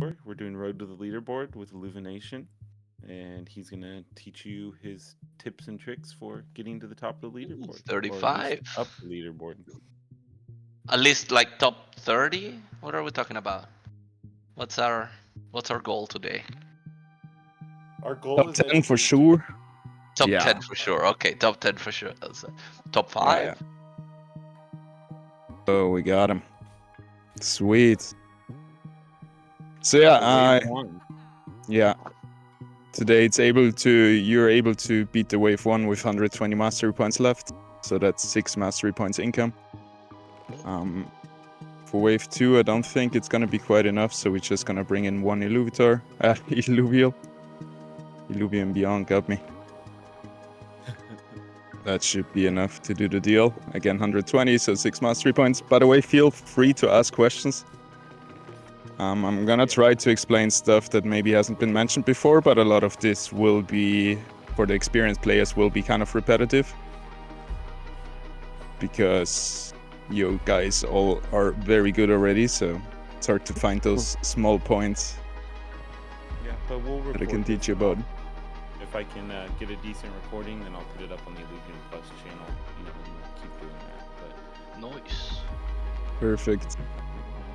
tour. We're doing Road to the Leaderboard with Illuvination, and he's gonna teach you his tips and tricks for getting to the top of the leaderboard, or at least 35. up the leaderboard. At least like top 30? What are we talking about? What's our goal today? Our goal Top is 10 for sure. Top Yeah. 10 for sure. Okay, top 10 for sure. Top 5? Yeah. Oh, we got him. Sweet. So yeah, today you're able to beat the wave 1 with 120 mastery points left. So that's 6 mastery points income. For wave 2, I don't think it's gonna be quite enough, so we're just gonna bring in 1 Illuvial. Illuvium Beyond got me. That should be enough to do the deal. Again, 120, so 6 mastery points. By the way, feel free to ask questions. I'm gonna try to explain stuff that maybe hasn't been mentioned before, but a lot of this will be, for the experienced players, will be kind of repetitive. Because you guys all are very good already, so it's hard to find those small points Yeah, but we'll that I record can this teach you and about. If I can get a decent recording, then I'll put it up on the Illuvium Plus channel. And we'll keep doing that. But Nice. Perfect.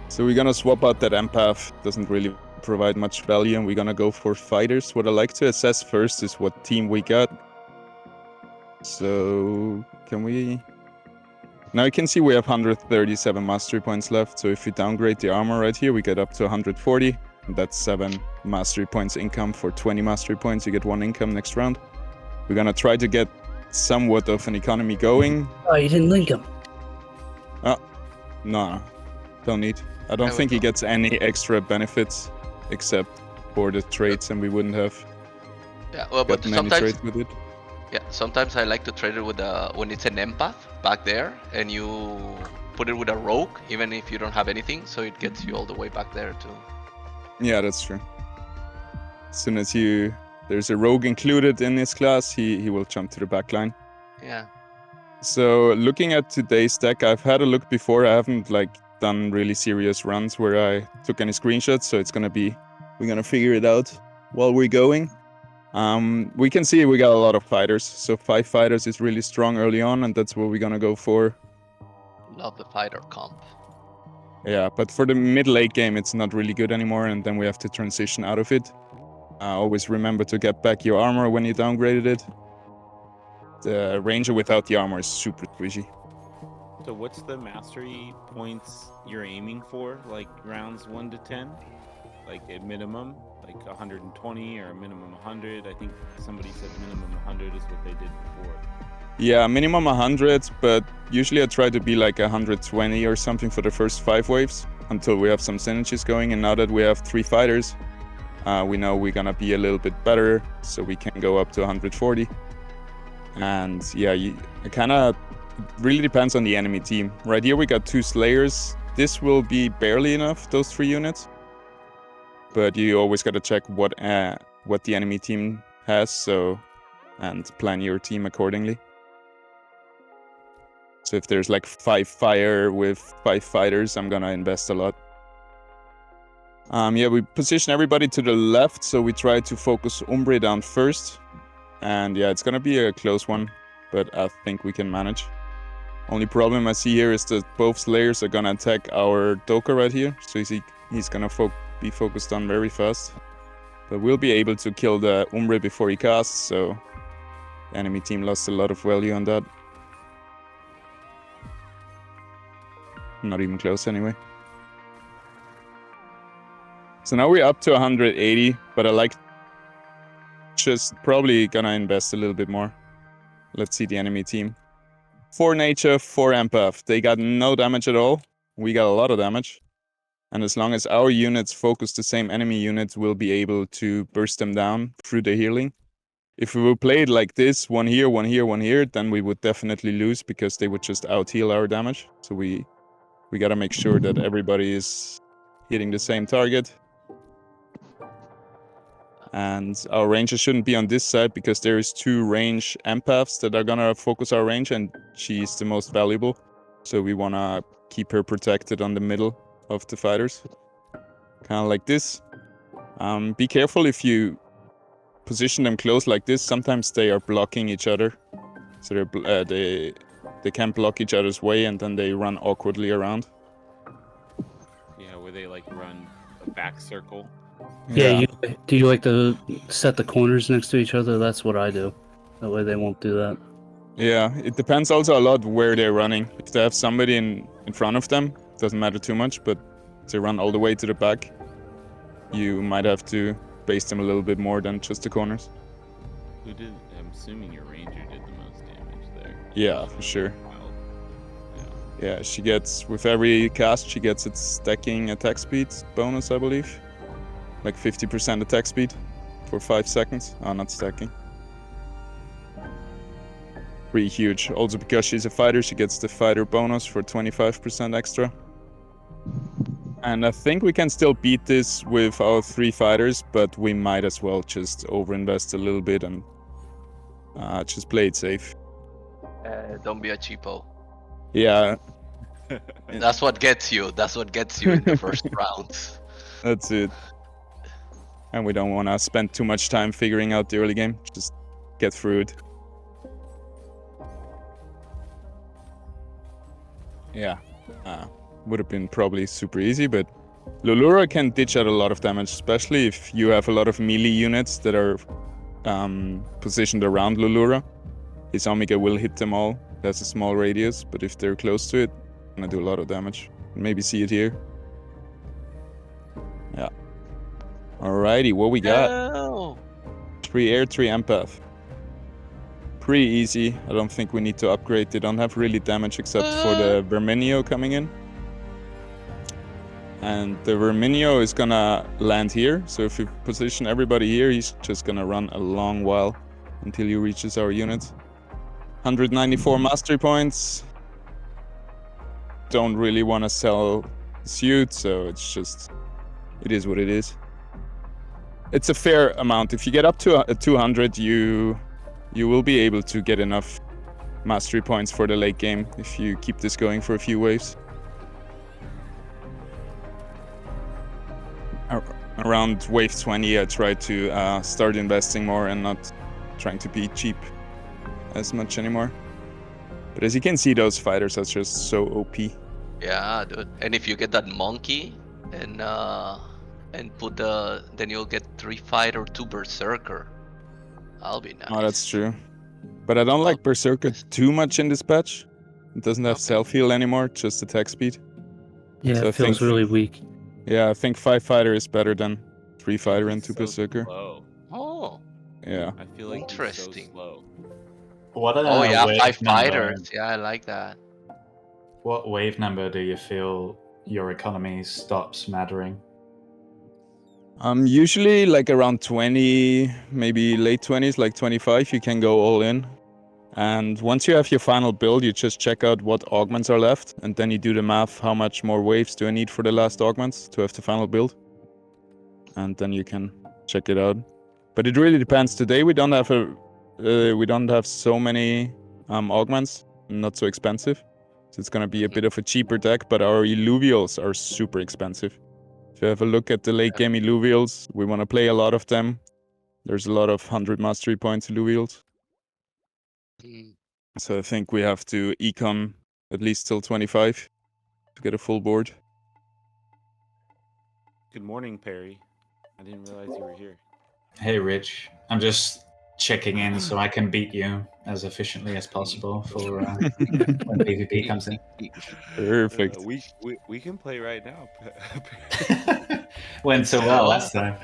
So we're gonna swap out that empath. Doesn't really provide much value, and we're gonna go for fighters. What I like to assess first is what team we got. So can we... Now you can see we have 137 mastery points left. So if we downgrade the armor right here, we get up to 140. And that's 7 mastery points income. For 20 mastery points, you get 1 income next round. We're gonna try to get somewhat of an economy going. Oh, you didn't link him. No, don't need. I don't think he gets any extra benefits except for the traits, and we wouldn't have Yeah, well, but gotten any sometimes traits with it. yeah, sometimes I like to trade it with when it's an empath back there, and you put it with a rogue, even if you don't have anything, so it gets you all the way back there too. Yeah, that's true. As soon as there's a rogue included in this class, he will jump to the back line. Yeah. So looking at today's deck, I've had a look before. I haven't done really serious runs where I took any screenshots, so we're gonna figure it out while we're going. We can see we got a lot of fighters, so 5 fighters is really strong early on, and that's what we're gonna go for. Love the fighter comp. Yeah, but for the mid-late game, it's not really good anymore, and then we have to transition out of it. Always remember to get back your armor when you downgraded it. The ranger without the armor is super squishy. so what's the mastery points you're aiming for? Like rounds 1 to 10? Like a minimum? Like 120 or a minimum 100? I think somebody said minimum 100 is what they did before. Yeah, minimum 100, but usually I try to be like 120 or something for the first 5 waves until we have some synergies going. And now that we have 3 fighters, we know we're gonna be a little bit better, so we can go up to 140. And yeah, it really depends on the enemy team. Right here we got 2 slayers. This will be barely enough, those 3 units. But you always gotta check what the enemy team has, and plan your team accordingly. So if there's like 5 fire with 5 fighters, I'm gonna invest a lot. Yeah, we position everybody to the left, so we try to focus Umbre down first. And yeah, it's gonna be a close one, but I think we can manage. Only problem I see here is that both slayers are gonna attack our Doka right here, so he's gonna be focused on very fast. But we'll be able to kill the Umbre before he casts, so the enemy team lost a lot of value on that. Not even close anyway. So now we're up to 180, but I like just probably gonna invest a little bit more. Let's see the enemy team. 4 nature, 4 empath. They got no damage at all. We got a lot of damage. And as long as our units focus the same enemy units, we'll be able to burst them down through the healing. If we would play it like this, 1 here, 1 here, 1 here, then we would definitely lose because they would just out-heal our damage. So we gotta make sure that everybody is hitting the same target. And our rangers shouldn't be on this side because there is 2 range empaths that are gonna focus our range, and she's the most valuable. So we wanna keep her protected on the middle of the fighters. Kinda like this. Be careful if you position them close like this. Sometimes they are blocking each other, so they can't block each other's way, and then they run awkwardly around. Yeah, where they like run a back circle. Yeah. Do you like to set the corners next to each other? That's what I do. That way they won't do that. Yeah, it depends also a lot where they're running. If they have somebody in front of them, it doesn't matter too much, but if they run all the way to the back, you might have to base them a little bit more than just the corners. Who did? I'm assuming your ranger did the most damage there. Yeah, for sure. Wild. Yeah, she gets, with every cast, she gets its stacking attack speed bonus, I believe. Like 50% attack speed for 5 seconds. Oh, not stacking. Pretty huge. Also because she's a fighter, she gets the fighter bonus for 25% extra. And I think we can still beat this with our 3 fighters, but we might as well just overinvest a little bit and just play it safe. Don't be a cheapo. Yeah. That's what gets you. That's what gets you in the first round. That's it. And we don't want to spend too much time figuring out the early game. Just get through it. Yeah. Would have been probably super easy, but Lulura can ditch out a lot of damage, especially if you have a lot of melee units that are positioned around Lulura. His Omega will hit them all. That's a small radius, but if they're close to it, gonna do a lot of damage. Maybe see it here. Yeah. Alrighty, what we got? No. 3 air, 3 empath. Pretty easy. I don't think we need to upgrade. They don't have really damage except for the Verminio coming in. And the Verminio is gonna land here. So if we position everybody here, he's just gonna run a long while until he reaches our unit. 194 mastery points. Don't really want to sell suit, so it's just, it is what it is. It's a fair amount. If you get up to 200, you will be able to get enough mastery points for the late game if you keep this going for a few waves. Around wave 20, I try to start investing more and not trying to be cheap as much anymore. But as you can see, those fighters are just so OP. Yeah, dude. And if you get that monkey and put then you'll get 3 fighter, 2 berserker. That'll be nice. Oh, that's true. But I don't like berserker too much in this patch. It doesn't have self-heal anymore, just attack speed. Yeah, So I it feels think- really weak. Yeah, I think 5 fighter is better than 3 fighter and 2 So berserker. slow. Oh. Yeah. I feel like he's Interesting. so slow. What Oh yeah, wave 5 number- fighters. Yeah, I like that. What wave number do you feel your economy stops mattering? Usually like around 20, maybe late 20s, like 25, you can go all in. And once you have your final build, you just check out what augments are left, and then you do the math, how much more waves do I need for the last augments to have the final build? And then you can check it out. But it really depends. Today we don't have so many augments, not so expensive. So it's gonna be a bit of a cheaper deck, but our Illuvials are super expensive. If you have a look at the late game Illuvials, we want to play a lot of them. There's a lot of 100 mastery points Illuvials. Mm. So I think we have to econ at least till 25 to get a full board. Good morning, Perry. I didn't realize you were here. Hey, Rich. I'm just checking in so I can beat you as efficiently as possible for when PvP comes in. Perfect. We can play right now. Went so well last time.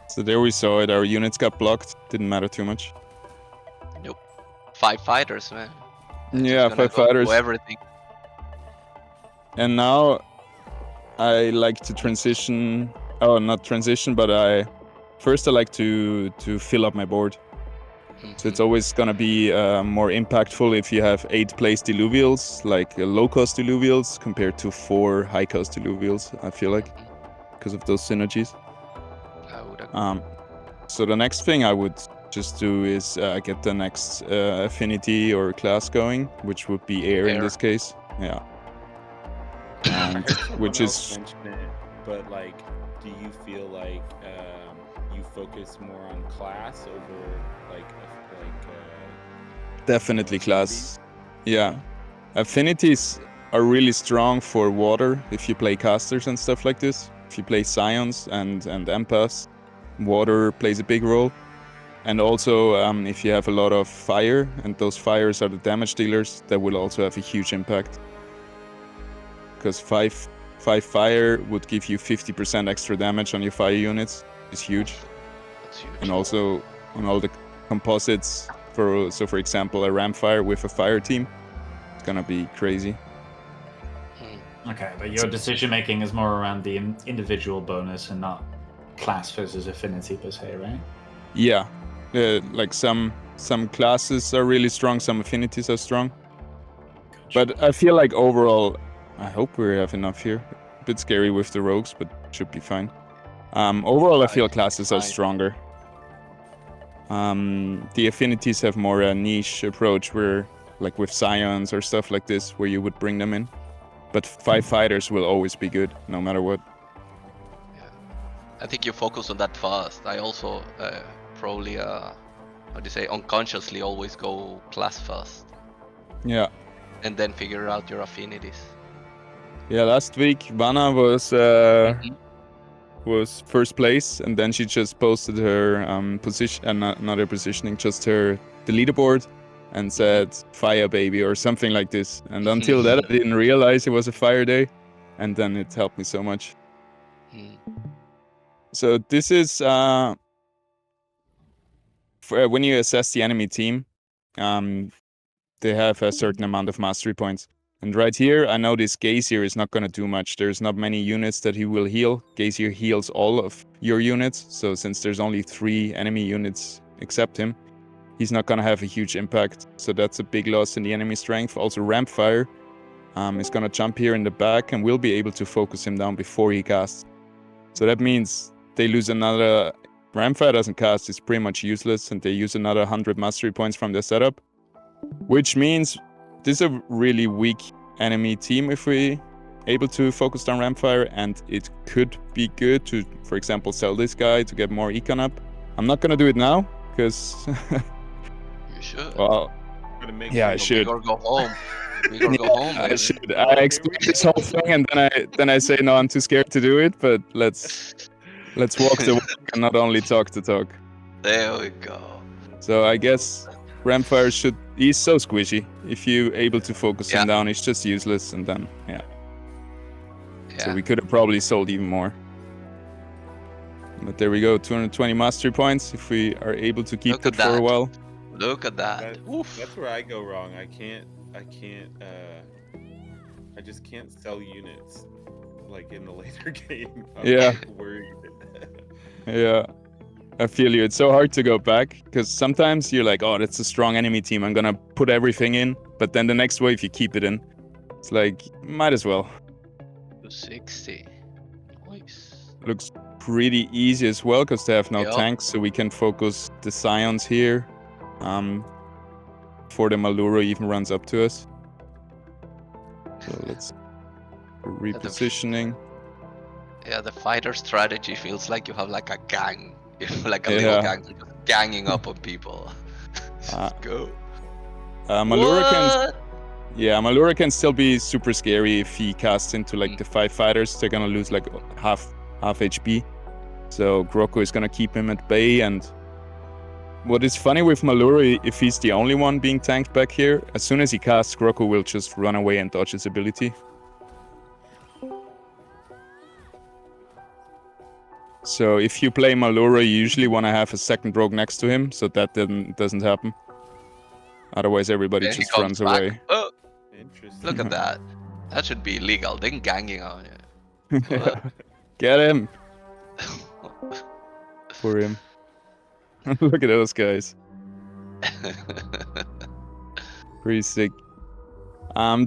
So there we saw it. Our units got blocked. Didn't matter too much. 5 fighters, man. Yeah, Just gonna 5 go fighters. through everything. And now I like to transition. Oh, not transition, but I like to fill up my board. So it's always gonna be more impactful if you have 8 placed Illuvials, like low-cost Illuvials, compared to 4 high-cost Illuvials, I feel like, because of those synergies. I would agree. So the next thing I would just do is get the next affinity or class going, which would be air in Air. this case. Yeah. and I heard someone which else is mention it, but like, do you feel like you focus more on class over definitely affinities? class. Yeah, affinities are really strong for water if you play casters and stuff like this. If you play scions and empaths, water plays a big role. And also, if you have a lot of fire, and those fires are the damage dealers, that will also have a huge impact. Because five fire would give you 50% extra damage on your fire units. It's huge. That's huge. And also on all the composites. For example, a ram fire with a fire team, it's gonna be crazy. Okay, but your decision making is more around the individual bonus and not class versus affinity per se, right? Yeah, like some classes are really strong, some affinities are strong. But I feel like overall, I hope we have enough here. A bit scary with the rogues, but should be fine. Overall, I feel classes are fine. stronger. The affinities have more a niche approach, where like with scions or stuff like this, where you would bring them in. But 5 fighters will always be good, no matter what. I think you focus on that first. I also probably, how do you say, unconsciously always go class first. Yeah. And then figure out your affinities. Yeah, last week Vanna was first place, and then she just posted her position, not her positioning, just the leaderboard, and said "Fire Baby" or something like this. And until that, I didn't realize it was a fire day, and then it helped me so much. So this is when you assess the enemy team, they have a certain amount of mastery points. And right here, I know this Gazier is not going to do much. There's not many units that he will heal. Gazier heals all of your units, so since there's only 3 enemy units except him, he's not going to have a huge impact. So that's a big loss in the enemy strength. Also, Rampfire is going to jump here in the back, and we'll be able to focus him down before he casts. So that means they lose another... Rampfire doesn't cast, it's pretty much useless, and they use another 100 mastery points from their setup. Which means this is a really weak enemy team if we able to focus on Rampfire, and it could be good to, for example, sell this guy to get more econ up. I'm not gonna do it now, because... You should. Well, yeah, I should. We gotta go home. We gotta go home, I baby. should. I explain this whole thing, and then I say, no, I'm too scared to do it, but let's walk the walk and not only talk the talk. There we go. So I guess Rampfire should... He's so squishy. If you're able to focus him down, he's just useless, and then, yeah. So we could have probably sold even more. But there we go, 220 mastery points if we are able to keep it for a while. Look at that. That's where I go wrong. I just can't sell units like in the later game. I'm worried. Yeah. I feel you. It's so hard to go back, because sometimes you're like, oh, that's a strong enemy team, I'm gonna put everything in, but then the next wave you keep it in. It's like, might as well. 260. Nice. Looks pretty easy as well, because they have no tanks, so we can focus the scions here. Before the Malura even runs up to us. So let's repositioning. Yeah, the fighter strategy feels like you have like a gang. You have like a little gang just ganging up on people. Just go. Malura can still be super scary if he casts into like the 5 fighters. They're gonna lose like half HP. So Groko is gonna keep him at bay. And what is funny with Malura, if he's the only one being tanked back here, as soon as he casts, Groko will just run away and dodge his ability. So if you play Malura, you usually want to have a second rogue next to him, so that doesn't happen. Otherwise, everybody just runs away. Oh, interesting. Look at that. That should be illegal. They're ganging on you. Get him! For him. Look at those guys. Pretty sick.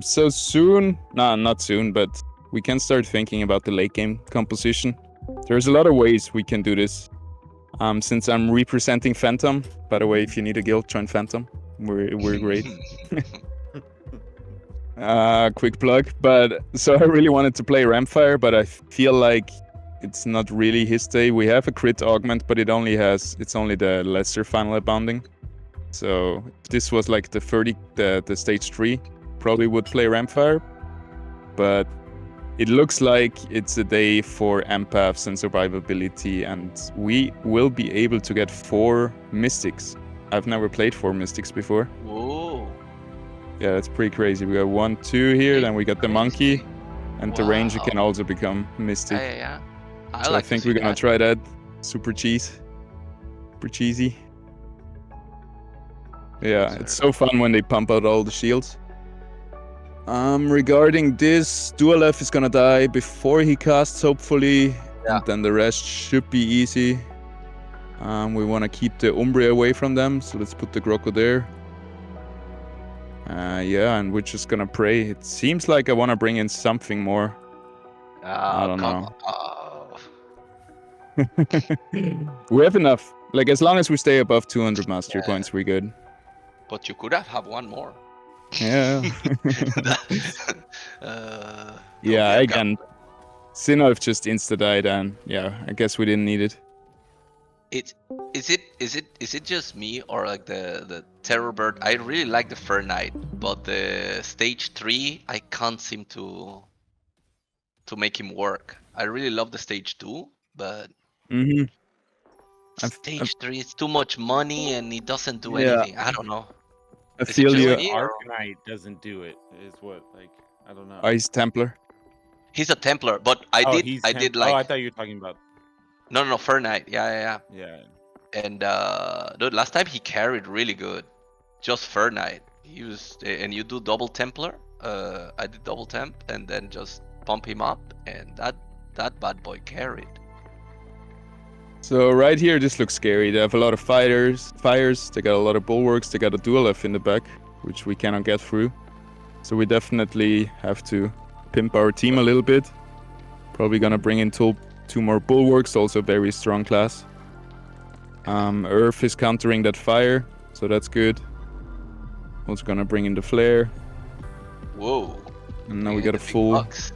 So soon, not soon, but we can start thinking about the late game composition. There's a lot of ways we can do this. Since I'm representing Phantom, by the way, if you need a guild, join Phantom. We're great. Quick plug. But so I really wanted to play Rampfire, but I feel like it's not really his day. We have a crit augment, but it's only the lesser final abounding. So if this was like the stage 3, probably would play Rampfire. But it looks like it's a day for empaths and survivability, and we will be able to get 4 mystics. I've never played 4 mystics before. Whoa. Yeah, that's pretty crazy. We got 1, 2 here, then we got the monkey, and the ranger can also become mystic. Yeah. I think we're gonna try that. Super cheesy. Yeah, it's so fun when they pump out all the shields. Regarding this, Dualef is gonna die before he casts, hopefully. Yeah. And then the rest should be easy. We want to keep the Umbria away from them, so let's put the Groko there. Yeah, and we're just gonna pray. It seems like I want to bring in something more. I don't know. We have enough. Like, as long as we stay above 200 mastery points, we're good. But you could have one more. Yeah. Yeah, again, Sinolf just insta-died, and yeah, I guess we didn't need it. Is it just me, or like the Terror Bird? I really like the Fur Knight, but the stage 3 I can't seem to make him work. I really love the stage 2, but stage 3 is too much money and he doesn't do anything. I don't know. I feel you. Arcanite doesn't do it. Is what, like, I don't know. Oh, he's Templar. He's a Templar, but I did like. Oh, I thought you were talking about. No, Fur Knight. Yeah. Yeah. And dude, last time he carried really good. Just Fur Knight. He was, and you do double Templar. I did double temp and then just pump him up, and that bad boy carried. So right here, this looks scary. They have a lot of fires. They got a lot of bulwarks. They got a Dualef in the back, which we cannot get through. So we definitely have to pimp our team a little bit. Probably gonna bring in 2 more bulwarks, also very strong class. Earth is countering that fire, so that's good. Also gonna bring in the flare. Whoa. And now we got a full. Bucks.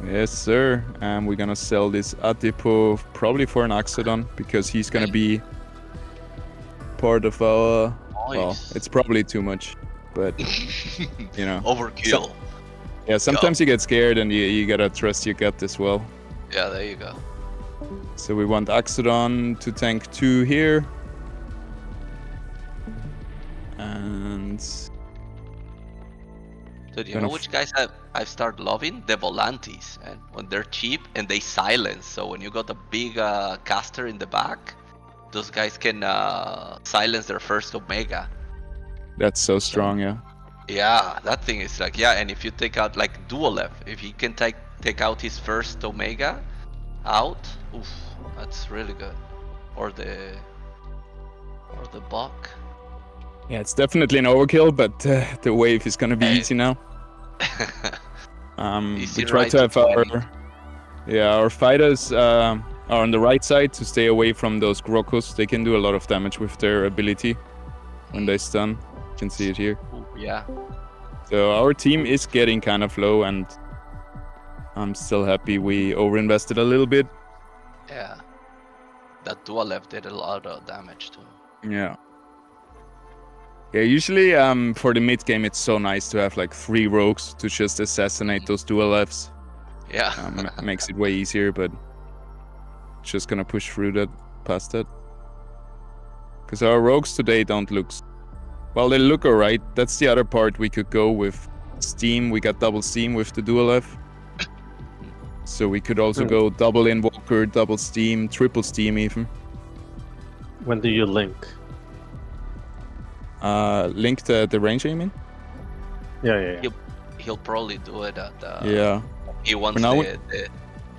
Yes, sir. And we're gonna sell this Adipo probably for an Axodon, because he's gonna be part of our. Nice. Well, it's probably too much, but you know. Overkill. Yeah, sometimes you get scared and you gotta trust your gut as well. Yeah, there you go. So we want Axodon to tank 2 here. And Dude, you know which guys I've started loving? The Volantes, and when they're cheap and they silence. So when you got a big caster in the back, those guys can silence their first Omega. that's so strong, yeah. Yeah, that thing is like, yeah, and if you take out like Dualef, if he can take out his first Omega out, oof, that's really good. Or the Buck. Yeah, it's definitely an overkill, but the wave is gonna be easy now. Easy We try ride to have to 20. our fighters are on the right side to stay away from those Grokos. They can do a lot of damage with their ability when they stun. You can see it here. Ooh, yeah. So our team is getting kind of low, and I'm still happy we overinvested a little bit. Yeah. That Dualef did a lot of damage too. Yeah. Yeah, usually for the mid game it's so nice to have like 3 rogues to just assassinate those Dualefs. Yeah. Makes it way easier, but just gonna push through that, past that. Because our rogues today don't look... Well, they look alright. That's the other part. We could go with Steam. We got double Steam with the Dualef. So we could also go double Invoker, double Steam, triple Steam even. When do you link? Link the ranger, you mean? Yeah. He'll probably do it at Yeah. he wants For now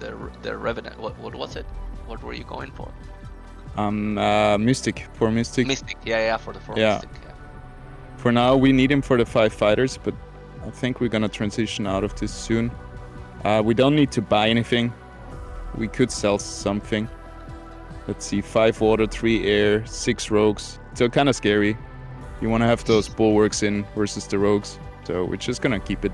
the Revenant. What was it? What were you going for? Mystic. For Mystic. Mystic, yeah, for the Yeah. Mystic. Yeah. For now, we need him for the 5 fighters, but I think we're gonna transition out of this soon. We don't need to buy anything. We could sell something. Let's see, 5 water, 3 air, 6 rogues. So kind of scary. You want to have those bulwarks in versus the rogues. So we're just gonna keep it.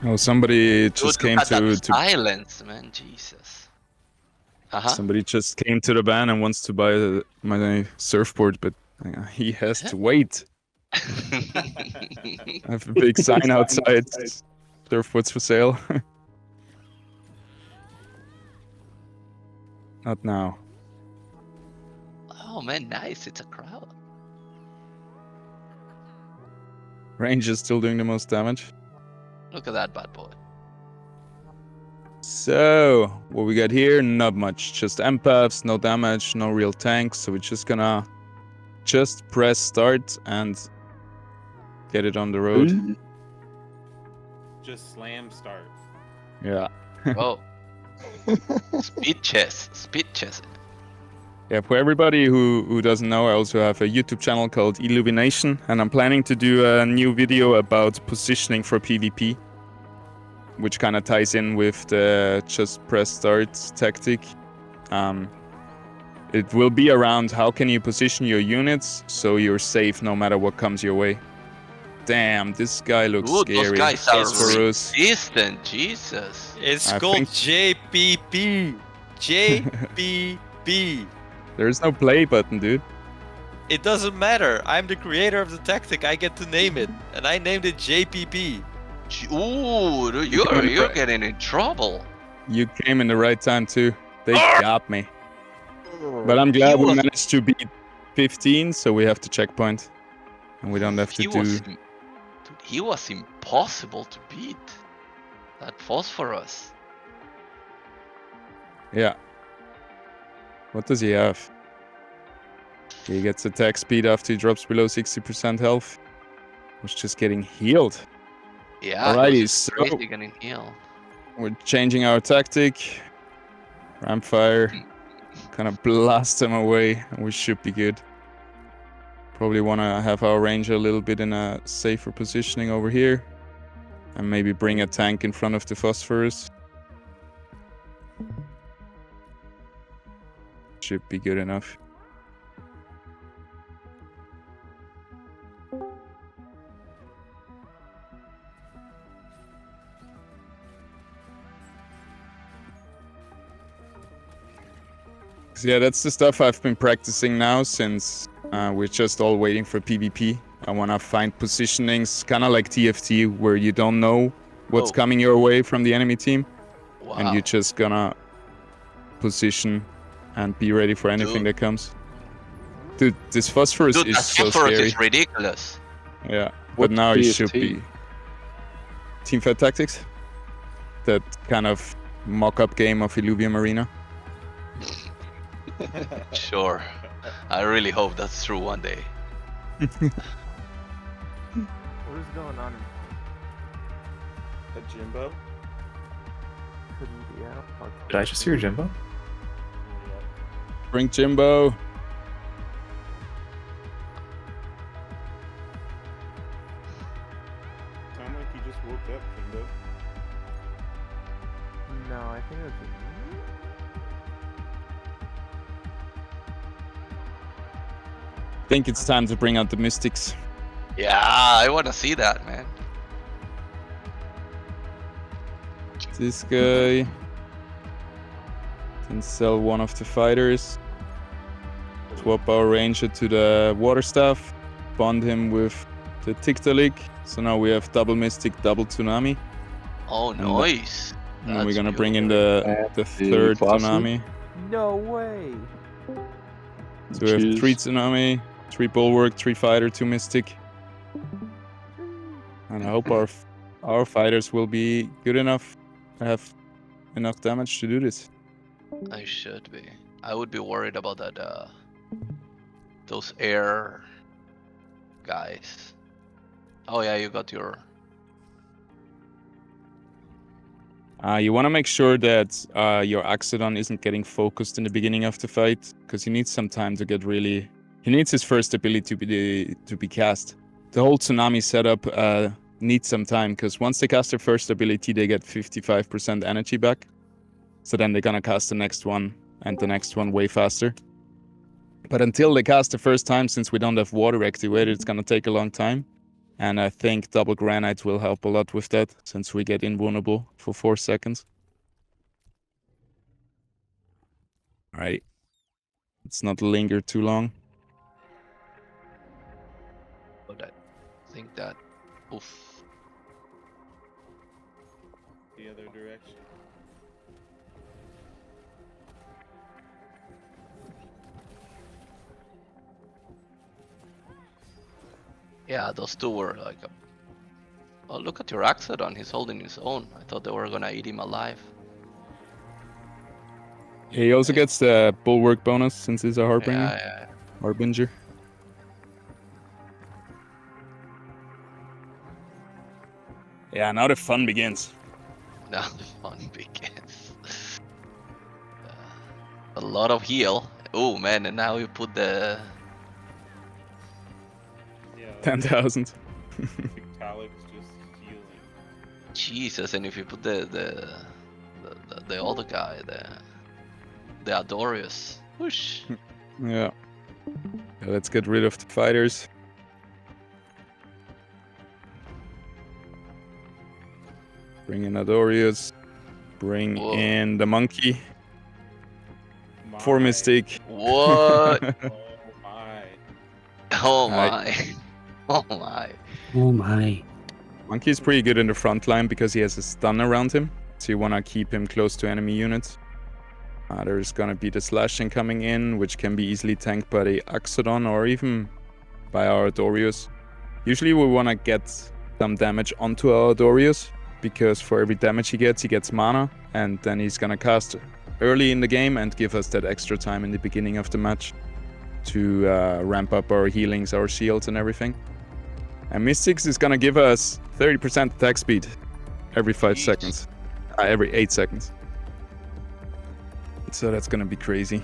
Oh, somebody just Dude, came look at to that silence, man. Jesus. somebody just came to the van and wants to buy my surfboard, but he has to wait. I have a big sign outside. Surfboards for sale. Not now. Oh man, nice. It's a crowd. Range is still doing the most damage. Look at that bad boy. So, what we got here? Not much. Just empaths, no damage, no real tanks. So we're just gonna press start and get it on the road. Just slam start. Yeah. Oh. Speed chess. Yeah, for everybody who doesn't know, I also have a YouTube channel called Illuvination, and I'm planning to do a new video about positioning for PvP, which kind of ties in with the just press start tactic. It will be around how can you position your units so you're safe no matter what comes your way. Damn, this guy looks Dude, scary. those guys are Phosphorus. resistant. Jesus. It's I called think- JPP. JPP. There's no play button, dude. It doesn't matter. I'm the creator of the tactic. I get to name it, and I named it JPP. Ooh, dude, you're getting in trouble. You came in the right time too. They got me. But I'm glad we managed to beat 15, so we have the checkpoint. And we don't have to do... Dude, he was impossible to beat. That phosphorus. Yeah. What does he have? He gets attack speed after he drops below 60% health. Was just getting healed. Yeah, Alrighty, those so- crazy getting healed. We're changing our tactic. Ramfire. Kind of blast them away. And we should be good. Probably want to have our ranger a little bit in a safer positioning over here. And maybe bring a tank in front of the phosphorus. Should be good enough. So yeah, that's the stuff I've been practicing now since we're just all waiting for PvP. I want to find positionings, kind of like TFT, where you don't know what's Oh. coming your way from the enemy team. Wow. And you're just gonna position and be ready for anything Dude. that comes. Dude, this phosphorus Dude, is that so phosphorus scary. is ridiculous. Yeah, but What's now it TFT? should be Teamfight Tactics. That kind of mock-up game of Illuvium Arena. Sure. I really hope that's true one day. What is going on? A Jimbo? Yeah. Did I just hear Jimbo? Bring Jimbo. Sound like you just woke up, Jimbo. No, I think it was. I think it's time to bring out the Mystics. Yeah, I want to see that, man. This guy can sell one of the fighters. Swap our ranger to the water staff. Bond him with the Tiktalik. So now we have double Mystic, double Tsunami. Oh, And nice. And then we're That's gonna bring in beautiful. the third classy. Tsunami. No way. So we have 3 Tsunami, 3 Bulwark, 3 Fighter, 2 Mystic. And I hope our fighters will be good enough to have enough damage to do this. I should be. I would be worried about that. Those air guys. Oh yeah, you got your. You want to make sure that your Axodon isn't getting focused in the beginning of the fight, because he needs some time to get really... He needs his first ability to be cast. The whole Tsunami setup needs some time, because once they cast their first ability, they get 55% energy back. So then they're gonna cast the next one and the next one way faster. But until they cast the first time, since we don't have water activated, it's gonna take a long time. And I think double granite will help a lot with that, since we get invulnerable for 4 seconds. Alright. Let's not linger too long. But I think that. Oof. The other direction. Yeah, those two were like a... Oh, look at your Axodon. He's holding his own. I thought they were gonna eat him alive. Yeah, he also gets the bulwark bonus since he's a harbinger. Yeah. Harbinger. Yeah, now the fun begins. Now the fun begins. A lot of heal. Oh man, and now you put the... Yeah. 10,000. Calyx just healing. Jesus, and if you put the other guy, the Adorius. Whoosh. Yeah. Let's get rid of the fighters. Bring in Adorius. Bring Whoa. in the monkey. My. For Mystic. What? Oh my. Oh Alright. my. Oh my. Oh my. Monkey's pretty good in the front line because he has a stun around him. So you want to keep him close to enemy units. There's gonna be the slashing coming in, which can be easily tanked by the Axodon or even by our Adorius. Usually we want to get some damage onto our Adorius, because for every damage he gets mana, and then he's gonna cast early in the game and give us that extra time in the beginning of the match to ramp up our healings, our shields and everything. And Mystics is gonna give us 30% attack speed every 5 seconds. Every 8 seconds. So that's gonna be crazy.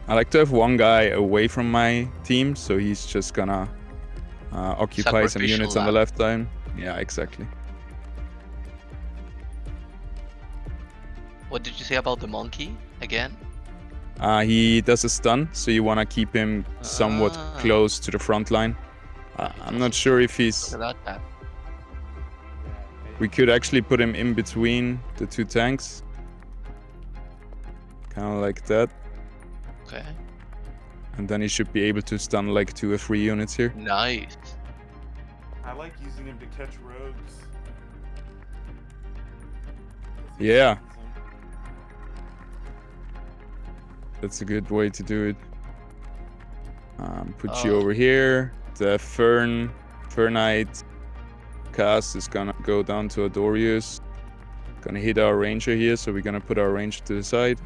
I like to have one guy away from my team, so he's just gonna occupy some Sacrificial units on the lamb. left line. Yeah, exactly. What did you say about the monkey again? He does a stun, so you wanna keep him somewhat Ah. close to the front line. I'm not sure if he's... Look at that. We could actually put him in between the two tanks. Kind of like that. Okay. And then he should be able to stun like 2 or 3 units here. Nice. I like using him to catch rogues. Yeah. That's a good way to do it. Put you Oh. over here. The Fernite cast is gonna go down to Adorius. Gonna hit our ranger here, so we're gonna put our ranger to the side.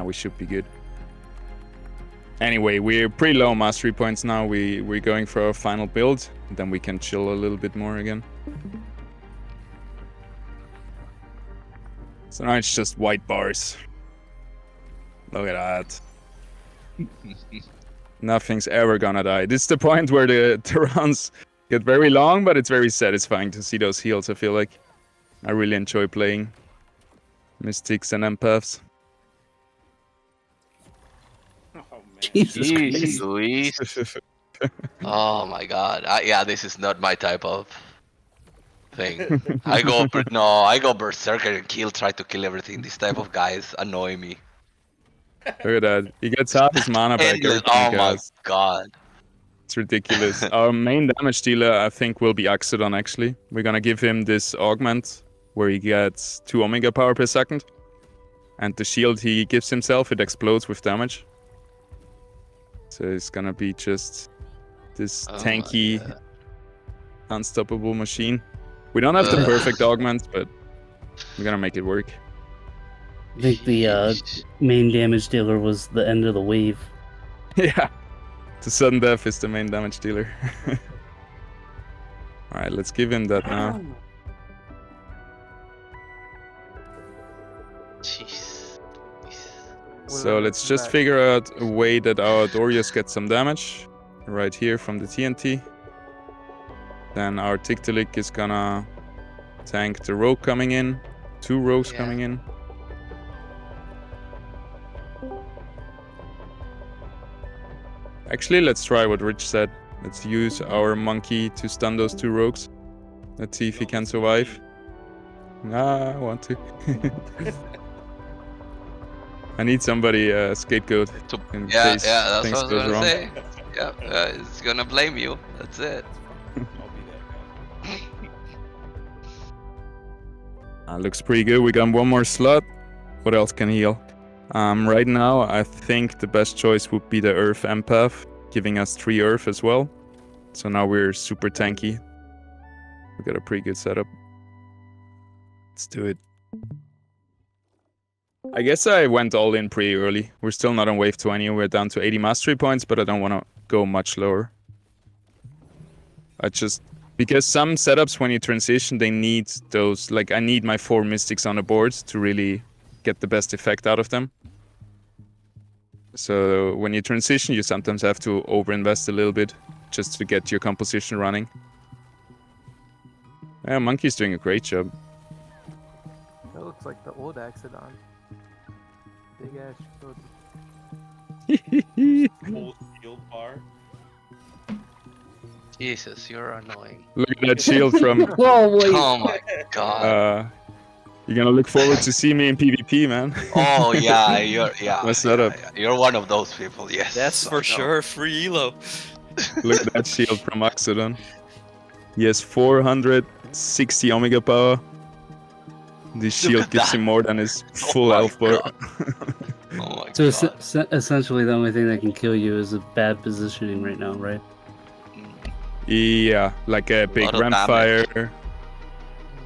We should be good. Anyway, we're pretty low mastery points now. We're going for our final build, and then we can chill a little bit more again. So now it's just white bars. Look at that. Nothing's ever gonna die. This is the point where the rounds get very long, but it's very satisfying to see those heals, I feel like. I really enjoy playing Mystics and Empaths. Oh man. Jesus Jeez Christ. Louise. Oh my god. Yeah, this is not my type of thing. I go berserker and try to kill everything. This type of guys annoy me. Look at that. He gets half his mana back every Endless. time Oh he my casts. god. It's ridiculous. Our main damage dealer, I think, will be Axodon, actually. We're gonna give him this augment, where he gets 2 Omega power per second. And the shield he gives himself, it explodes with damage. So it's gonna be just this Oh my tanky, God. unstoppable machine. We don't have the Ugh. perfect augment, but we're gonna make it work. I think the Sheesh. main damage dealer was the end of the wave. Yeah. The sudden death is the main damage dealer. Alright, let's give him that now. Jeez. So let's just figure out a way that our Dorius gets some damage. Right here from the TNT. Then our Tiktaalik is gonna tank the rogue coming in. 2 rogues Yeah. coming in. Actually, let's try what Rich said. Let's use our monkey to stun those 2 rogues. Let's see if he can survive. Nah, I want to. I need somebody scapegoat in case That's things what I was goes gonna wrong. say. Yeah, it's gonna blame you. That's it. I'll be that guy. Looks pretty good. We got 1 more slot. What else can heal? Right now, I think the best choice would be the Earth Empath, giving us 3 Earth as well. So now we're super tanky. We got a pretty good setup. Let's do it. I guess I went all in pretty early. We're still not on wave 20. We're down to 80 mastery points, but I don't want to go much lower. Because some setups when you transition, they need those, like I need my 4 mystics on the board to really get the best effect out of them. So when you transition, you sometimes have to overinvest a little bit just to get your composition running. Yeah, Monkey's doing a great job. That looks like the old Axodon. Big ass shield. Full shield bar. Jesus, you're annoying. Look at that shield from... Oh wait. Oh my god. You're gonna look forward to see me in PvP, man. Oh yeah, My setup. You're one of those people. Yes. That's I for know. sure free elo. Look at that shield from Axodon. He has 460 Omega power. This shield at gives that. him more than his full my health bar. God. Oh my So god. essentially, the only thing that can kill you is a bad positioning right now, right? Yeah, like a big lot of ramp damage. fire.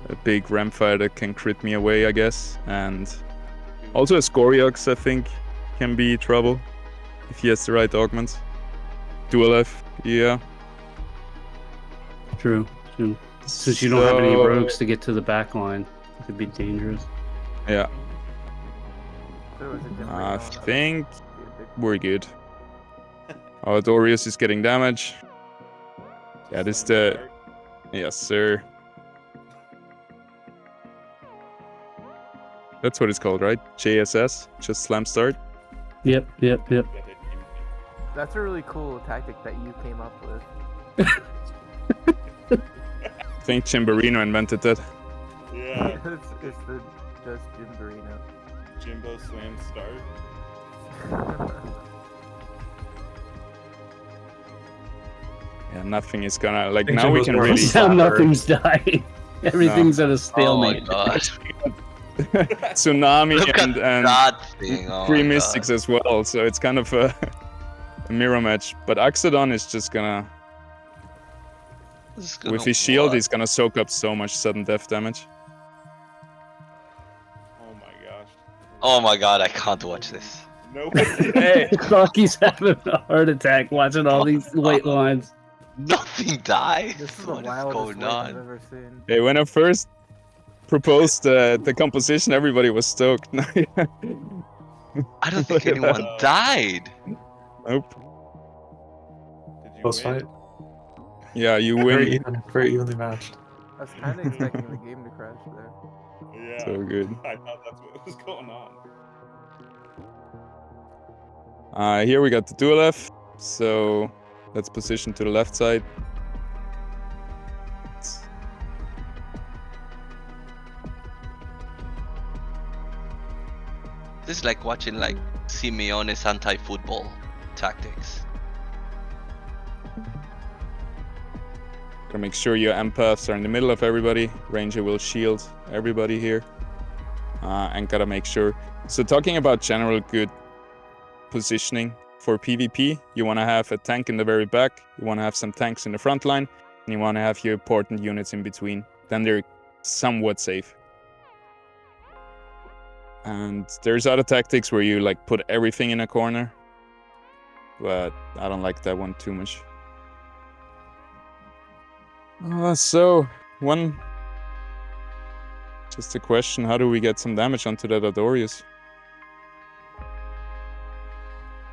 A big ramp fire that can crit me away, I guess. And also a Scoriox, I think, can be trouble if he has the right augments. Dual F, yeah. True. Since you don't have any rogues to get to the back line, it could be dangerous. Yeah, There was a gem I right now. think That'd be a big- we're good. Our Dorius is getting damage. Yeah, this is the... Yes, sir. That's what it's called, right? JSS? Just slam start? Yep. That's a really cool tactic that you came up with. I think Chimberino invented that. Yeah. it's the just Jimberino. Jimbo slam start. Yeah, nothing is gonna... Like, think now we Jimbo's can more of a really... Now slapper. nothing's dying. Everything's at a Oh my stalemate. gosh. Tsunami Look at and that thing. Oh 3 my mystics as well, so it's kind of a mirror match. But Axodon is just gonna... God. This is With gonna his shield, what? he's gonna soak up so much sudden death damage. Oh my gosh. Oh my god, I can't watch this. Nope. Hey! Rocky's having a heart attack watching all these white lines. Nothing dies. This is the What is wildest going wave I've on? ever seen. Hey, when I first proposed the composition, everybody was stoked. I don't think Look at anyone that. died. Nope. Did you Close win? fight. Yeah, you Very win. even, very evenly matched. I was kind of expecting the game to crash there. Yeah. So good. I thought that's what was going on. Here we got the dual F, so let's position to the left side. This is like watching like Simeone's anti-football tactics. Gotta make sure your empaths are in the middle of everybody. Ranger will shield everybody here. And gotta make sure. So talking about general good positioning for PvP, you want to have a tank in the very back, you want to have some tanks in the front line, and you want to have your important units in between. Then they're somewhat safe. And there's other tactics where you like put everything in a corner, but I don't like that one too much. So just a question, how do we get some damage onto that Adorius?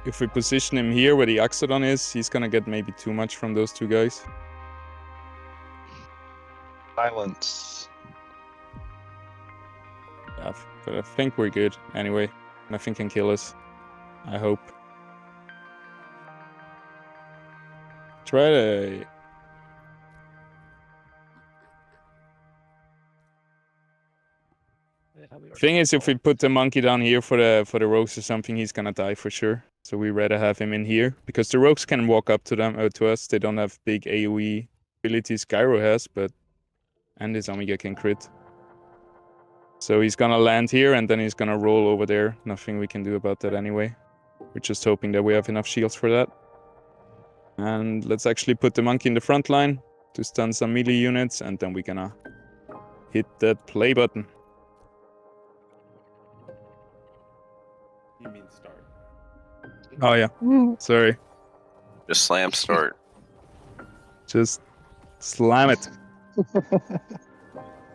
If we position him here where the Axodon is, he's gonna get maybe too much from those 2 guys. Silence. Yeah, but I think we're good anyway. Nothing can kill us. I hope. Try. Thing is, if we put the monkey down here for the rogues or something, he's gonna die for sure. So we rather have him in here because the rogues can walk up to them to us. They don't have big AOE abilities. Gyro has, and his Omega can crit. So he's gonna land here and then he's gonna roll over there. Nothing we can do about that anyway. We're just hoping that we have enough shields for that. And let's actually put the monkey in the front line to stun some melee units, and then we're gonna hit that play button. You mean start? Oh yeah, sorry. Just slam start. Just slam it.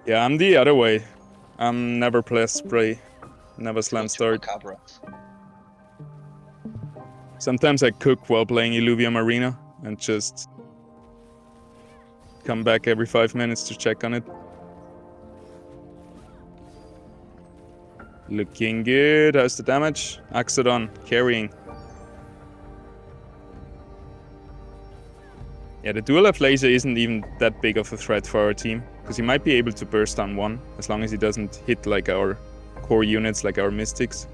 Yeah, I'm the other way. I'm never press spray, never slam start. Chupacabras. Sometimes I cook while playing Illuvium Arena and just come back every 5 minutes to check on it. Looking good. How's the damage? Axodon carrying. Yeah, the dual F laser isn't even that big of a threat for our team, because he might be able to burst on one, as long as he doesn't hit like our core units, like our mystics.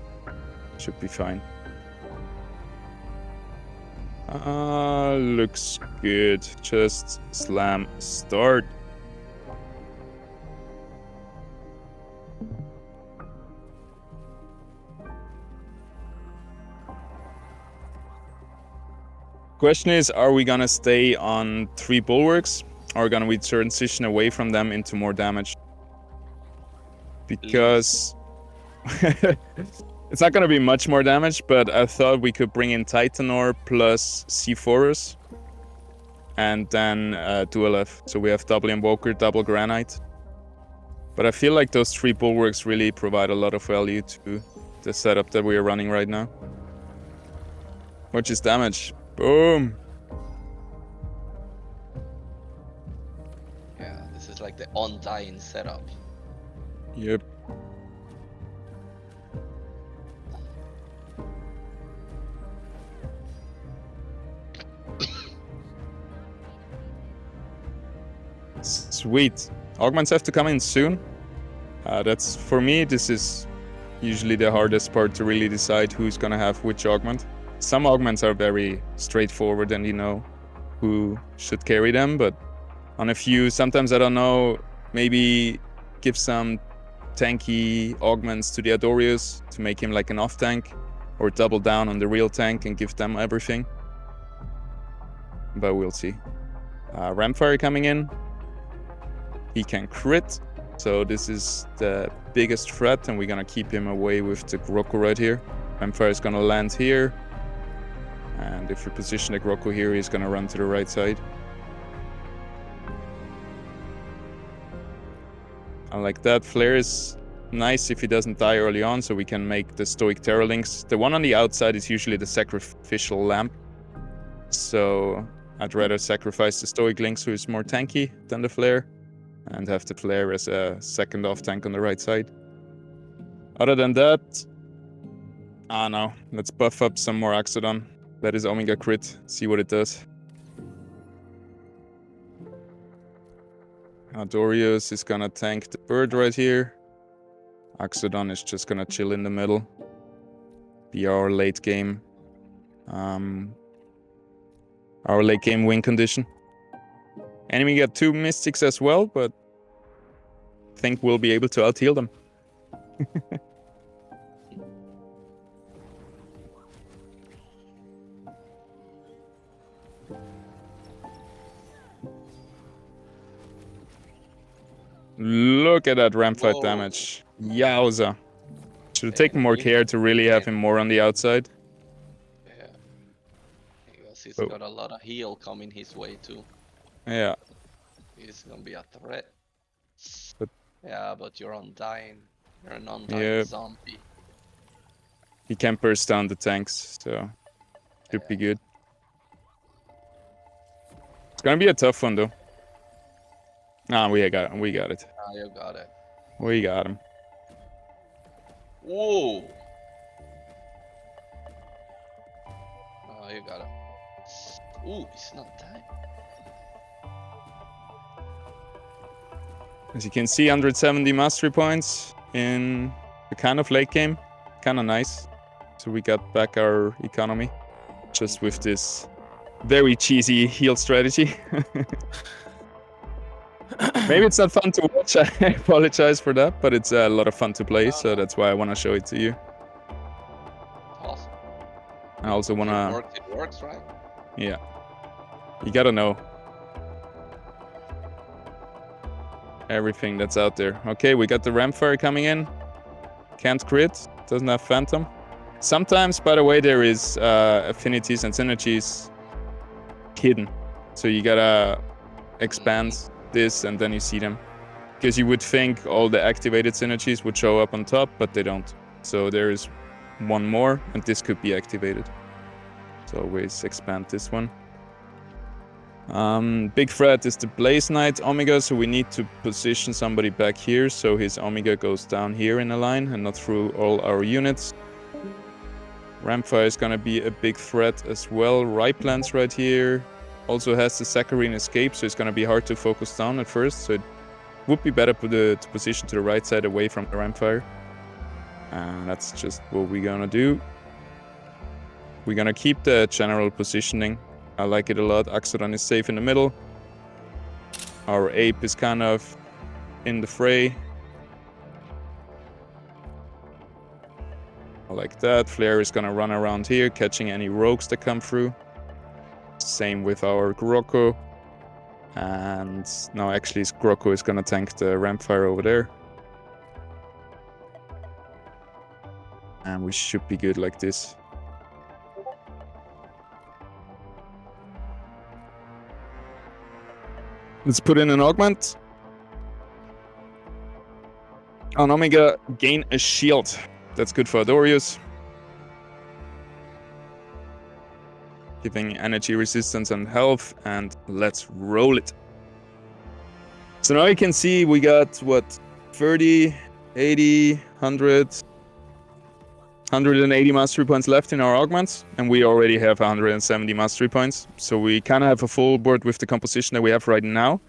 Should be fine. Looks good. Just slam start. Question is, are we gonna stay on 3 bulwarks, or gonna we transition away from them into more damage? Because it's not gonna be much more damage, but I thought we could bring in Titanor plus C4s and then dual F. So we have double Invoker, double Granite. But I feel like those 3 bulwarks really provide a lot of value to the setup that we are running right now. Which is damage. Boom! Yeah, this is like the undying setup. Yep. Sweet. Augments have to come in soon. That's, for me, this is usually the hardest part to really decide who's gonna have which augment. Some augments are very straightforward and you know who should carry them, but on a few, sometimes I don't know, maybe give some tanky augments to the Adorius to make him like an off tank, or double down on the real tank and give them everything. But we'll see. Rampfire coming in. He can crit, so this is the biggest threat, and we're gonna keep him away with the Groko right here. Rampfire is gonna land here. And if we position the Groko here, he's gonna run to the right side. I like that. Flare is nice if he doesn't die early on, so we can make the Stoic Terror Links. The one on the outside is usually the Sacrificial Lamp. So I'd rather sacrifice the Stoic Links, who is more tanky than the Flare, and have the Flare as a second off tank on the right side. Other than that, no. Let's buff up some more Axodon. Let his Omega crit, see what it does. Dorius is gonna tank the bird right here. Axodon is just gonna chill in the middle. Be our late game. Our late game win condition. Enemy got 2 mystics as well, but I think we'll be able to out-heal them. Look at that ramp fight damage. Yowza. Should have taken more care to really have him more on the outside. Yeah. Because he's got a lot of heal coming his way too. Yeah. He's gonna be a threat. But yeah, but you're undying. You're an undying zombie. He can burst down the tanks, so should be good. It's gonna be a tough one though. Nah, we got it. Ah, you got it. We got him. Whoa! Oh, you got him. Ooh, it's not time. As you can see, 170 mastery points in the kind of late game. Kind of nice. So we got back our economy just with this very cheesy heal strategy. Maybe it's not fun to watch, I apologize for that, but it's a lot of fun to play, so that's why I want to show it to you. Awesome. I also want to... It works, right? Yeah. You gotta know everything that's out there. Okay, we got the Rampfire coming in. Can't crit, doesn't have Phantom. Sometimes, by the way, there is affinities and synergies hidden. So you gotta expand this and then you see them. Because you would think all the activated synergies would show up on top, but they don't. So there is one more and this could be activated. So always expand this one. Big threat is the Blaze Knight Omega, so we need to position somebody back here so his Omega goes down here in a line and not through all our units. Rampfire is gonna be a big threat as well. Ripelands right here. Also has the Saccharine Escape, so it's gonna be hard to focus down at first, so it would be better to position to the right side away from the Rampfire. And that's just what we're gonna do. We're gonna keep the general positioning. I like it a lot. Axodon is safe in the middle. Our Ape is kind of in the fray. I like that. Flare is gonna run around here, catching any rogues that come through. Same with our Grokko. And now actually Grokko is gonna tank the Rampfire over there. And we should be good like this. Let's put in an augment. On Omega, gain a shield. That's good for Adorius. Giving energy resistance and health, and let's roll it. So now you can see we got, what, 30, 80, 100, 180 mastery points left in our augments, and we already have 170 mastery points. So we kind of have a full board with the composition that we have right now.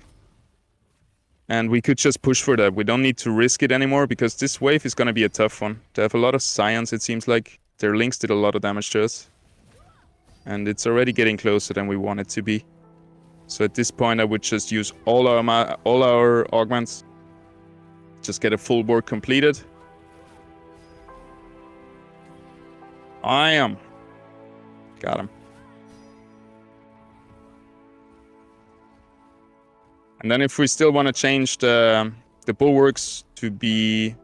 And we could just push for that. We don't need to risk it anymore because this wave is going to be a tough one. They have a lot of scions, it seems like. Their links did a lot of damage to us. And it's already getting closer than we want it to be. So at this point, I would just use all our augments. Just get a full board completed. Got him. And then if we still want to change the bulwarks to be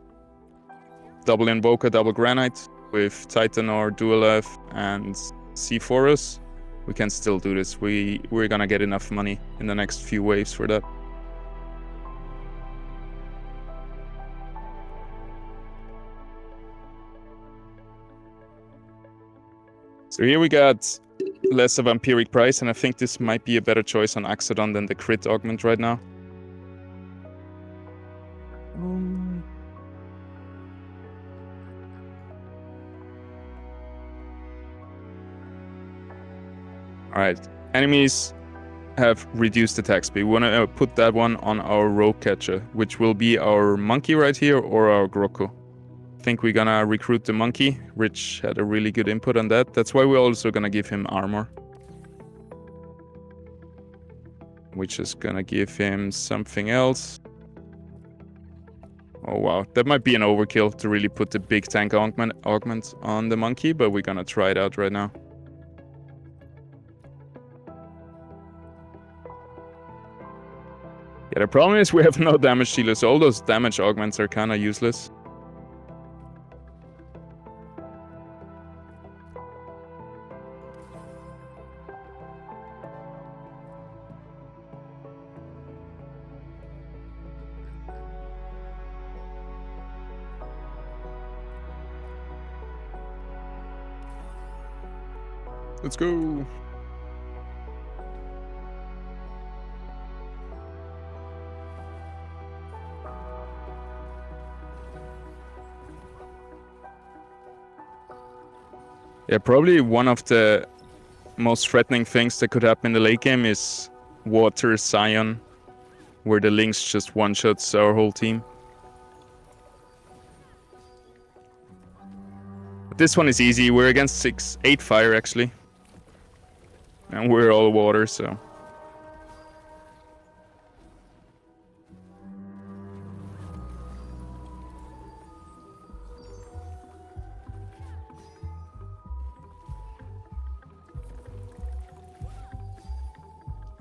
double Invoker, double Granite with Titan or Dual F and C4us, we can still do this. We're gonna get enough money in the next few waves for that. So here we got less of Vampiric Price, and I think this might be a better choice on Axodon than the crit augment right now. Alright, enemies have reduced attack speed. We want to put that one on our Rogue Catcher, which will be our Monkey right here or our Grokko. I think we're gonna recruit the Monkey. Rich had a really good input on that. That's why we're also gonna give him armor. We're just gonna give him something else. Oh wow, that might be an overkill to really put the big tank augment on the Monkey, but we're gonna try it out right now. Yeah, the problem is we have no damage dealers, so all those damage augments are kinda useless. Let's go. Yeah, probably one of the most threatening things that could happen in the late game is Water Scion, where the Lynx just one-shots our whole team. But this one is easy. We're against 8 fire actually. And we're all water, so...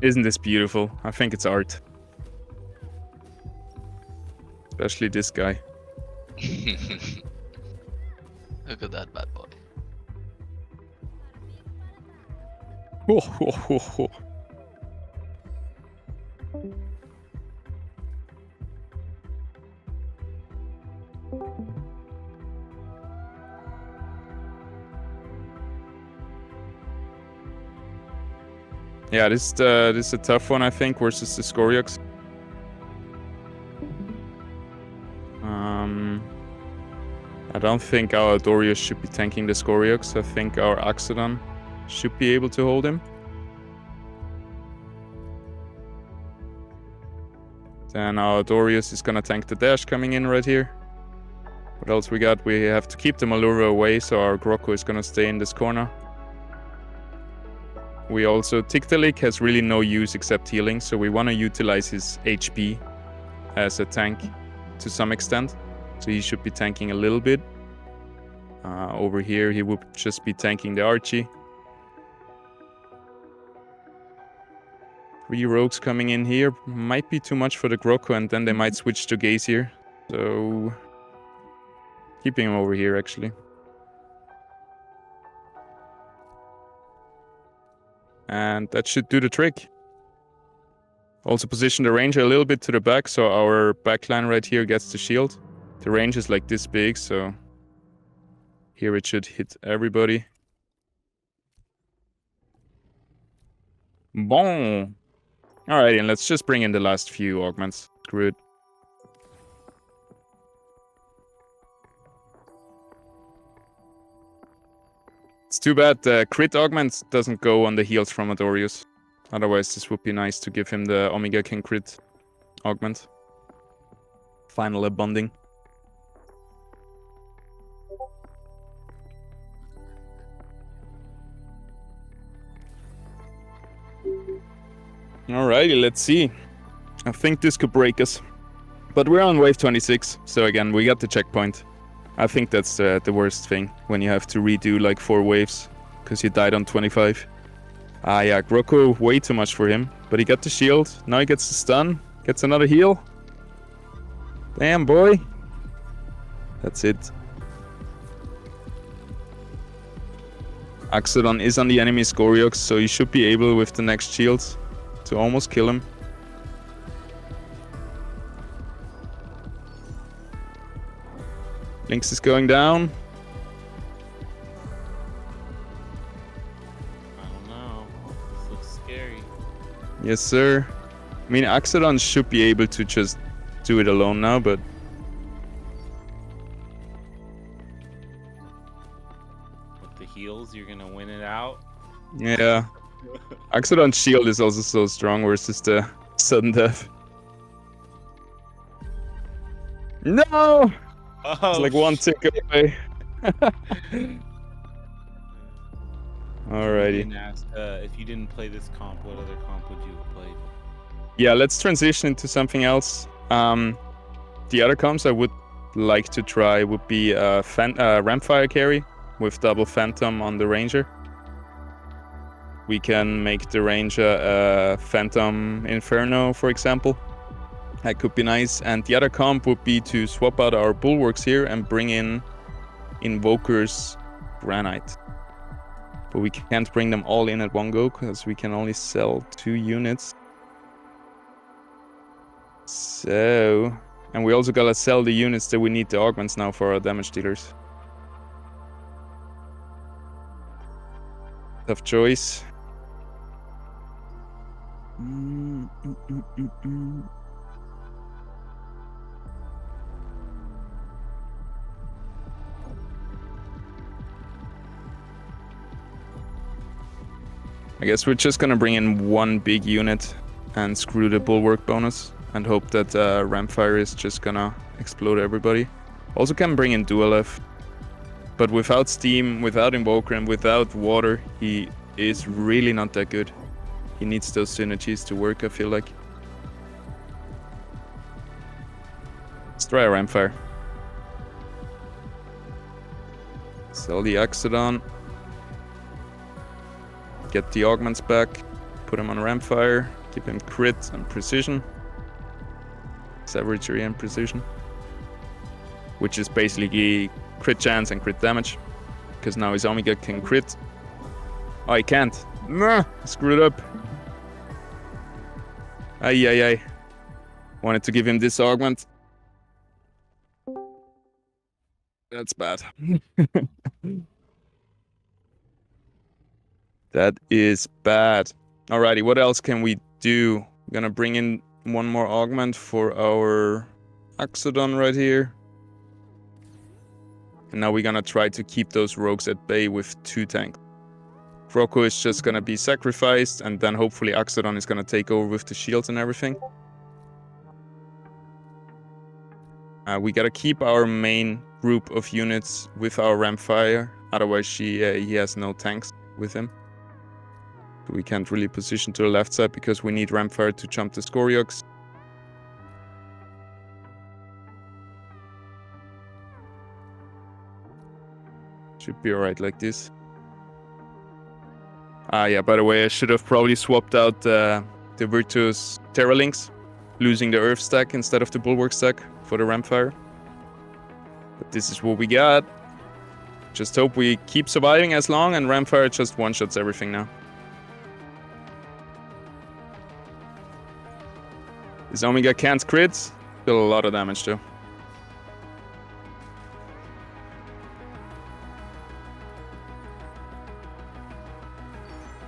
Isn't this beautiful? I think it's art. Especially this guy. Look at that bad boy. Oh, oh, oh, oh. Yeah, this is a tough one, I think, versus the Scoriox. I don't think our Dorius should be tanking the Scoriox. I think our Axodon should be able to hold him. Then our Dorius is gonna tank the dash coming in right here. What else we got? We have to keep the Malura away, so our Grokko is gonna stay in this corner. We also... Tiktaalik has really no use except healing, so we want to utilize his HP as a tank to some extent. So he should be tanking a little bit. Over here, he would just be tanking the Archie. 3 rogues coming in here. Might be too much for the Grokko, and then they might switch to Gaze here. So... keeping him over here, actually. And that should do the trick. Also position the ranger a little bit to the back, so our backline right here gets the shield. The range is like this big, so here it should hit everybody. Bon. Alrighty, and let's just bring in the last few augments. Screw it. It's too bad the crit augment doesn't go on the heals from Adorius. Otherwise, this would be nice to give him the Omega King crit augment. Final bonding. Alrighty, let's see. I think this could break us. But we're on wave 26, so again, we got the checkpoint. I think that's the worst thing, when you have to redo like 4 waves, because you died on 25. Ah yeah, Grokko, way too much for him. But he got the shield, now he gets the stun, gets another heal. Damn, boy. That's it. Axodon is on the enemy Scoriox, so he should be able, with the next shield, to almost kill him. Lynx is going down. I don't know. This looks scary. Yes, sir. I mean, Axodon should be able to just do it alone now, but... With the heals, you're gonna win it out. yeah. Axodon's shield is also so strong versus the sudden death. No! Oh, It's like one tick away. Alrighty. If you didn't play this comp, what other comp would you have played? Yeah, let's transition into something else. The other comps I would like to try would be Rampfire carry with double Phantom on the Ranger. We can make the Ranger a Phantom Inferno, for example. That could be nice. And the other comp would be to swap out our Bulwarks here and bring in Invoker's Granite. But we can't bring them all in at one go, because we can only sell 2 units. So... And we also gotta sell the units that we need the augments now for our damage dealers. Tough choice. I guess we're just gonna bring in one big unit and screw the bulwark bonus and hope that Rampfire is just gonna explode everybody. Also can bring in Dualef, but without Steam, without Invoker, and without Water, he is really not that good. He needs those synergies to work, I feel like. Let's try a Rampfire. Sell the Axodon. Get the augments back. Put him on Rampfire. Give him crit and precision. Savagery and precision. Which is basically crit chance and crit damage. Because now his Omega can crit. Oh, he can't. Nah, screwed up. Ay. Wanted to give him this augment. That's bad. That is bad. Alrighty, what else can we do? I'm gonna bring in one more augment for our Axodon right here. And now we're gonna try to keep those rogues at bay with 2 tanks. Croco is just gonna be sacrificed, and then hopefully Axodon is gonna take over with the shields and everything. We gotta keep our main group of units with our Rampfire, otherwise he has no tanks with him. So we can't really position to the left side because we need Rampfire to jump the Scoriox. Should be alright like this. Yeah, by the way, I should have probably swapped out the Virtuous Terralinks, losing the Earth stack instead of the Bulwark stack for the Rampfire. But this is what we got. Just hope we keep surviving as long, and Rampfire just one-shots everything now. His Omega can't crit. Still a lot of damage though.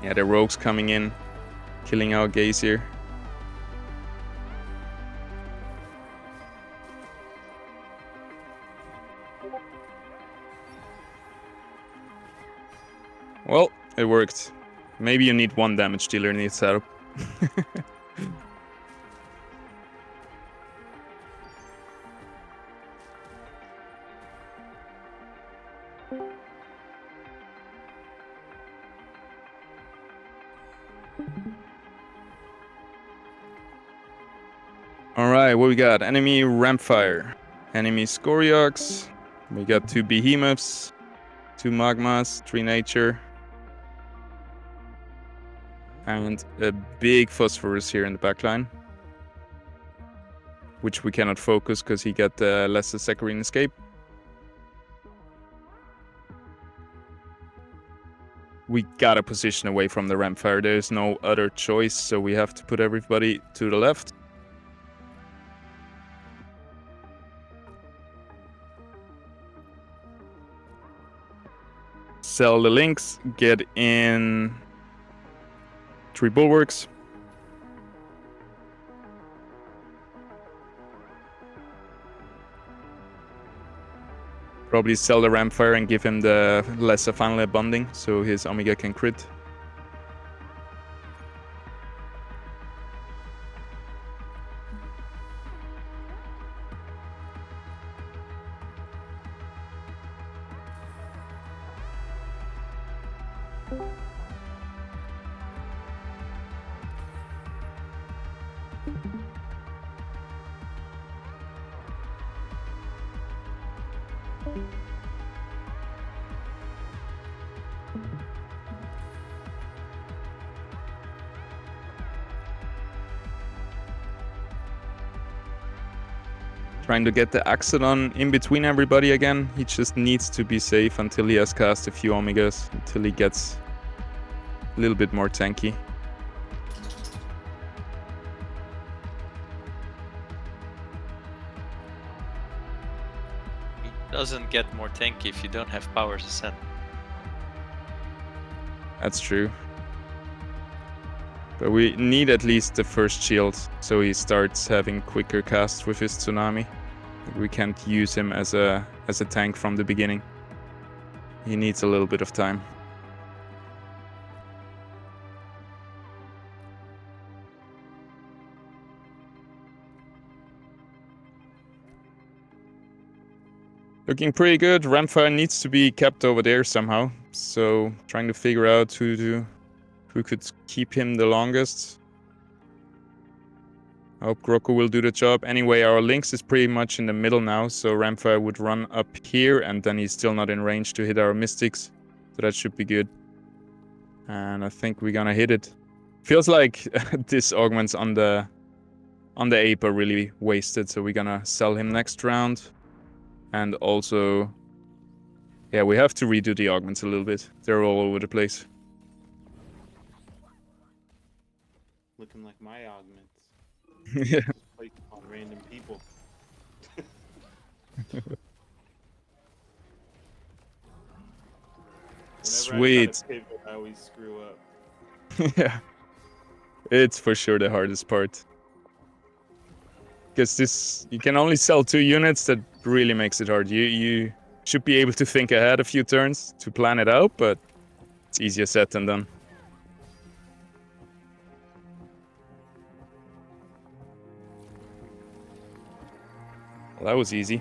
Yeah, the rogues coming in, killing our gaze here. Well, it worked. Maybe you need 1 damage dealer in the setup. Alright, what we got? Enemy Rampfire. Enemy Scoriox. We got 2 Behemoths. 2 Magmas. 3 Nature. And a big Phosphorus here in the backline. Which we cannot focus because he got lesser Saccharine Escape. We gotta position away from the Rampfire. There's no other choice, so we have to put everybody to the left. Sell the links, get in 3 bulwarks. Probably sell the Rampfire and give him the lesser final bonding so his Omega can crit. Trying to get the Axodon in between everybody again. He just needs to be safe until he has cast a few Omegas, until he gets a little bit more tanky. It doesn't get more tanky if you don't have powers ascent. That's true. But we need at least the first shield, so he starts having quicker casts with his Tsunami. We can't use him as a tank from the beginning. He needs a little bit of time. Looking pretty good. Rampfire needs to be kept over there somehow. So trying to figure out who could keep him the longest. I hope Groko will do the job. Anyway, our Lynx is pretty much in the middle now, so Rampfire would run up here, and then he's still not in range to hit our Mystics. So that should be good. And I think we're gonna hit it. Feels like this augments on the ape are really wasted, so we're gonna sell him next round. And also, yeah, we have to redo the augments a little bit. They're all over the place. Looking like my augments. Yeah. Like on random people. Sweet. I always screw up. Yeah. It's for sure the hardest part. Because this, you can only sell 2 units, that really makes it hard. You should be able to think ahead a few turns to plan it out, but it's easier said than done. Well, that was easy.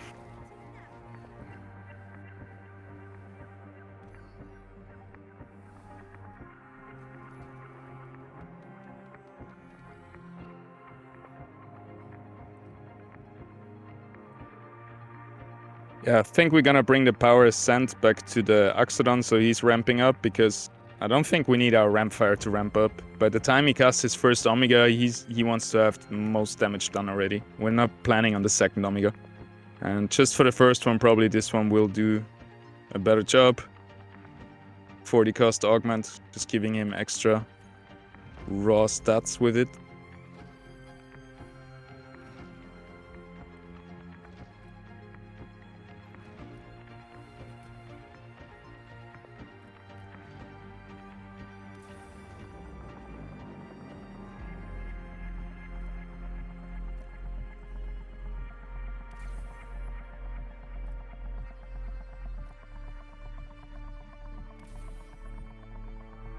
Yeah, I think we're gonna bring the power ascent back to the Axodon, so he's ramping up, because I don't think we need our Rampfire to ramp up. By the time he casts his first Omega, he wants to have the most damage done already. We're not planning on the second Omega. And just for the first one, probably this one will do a better job. 40 cost augment, just giving him extra raw stats with it.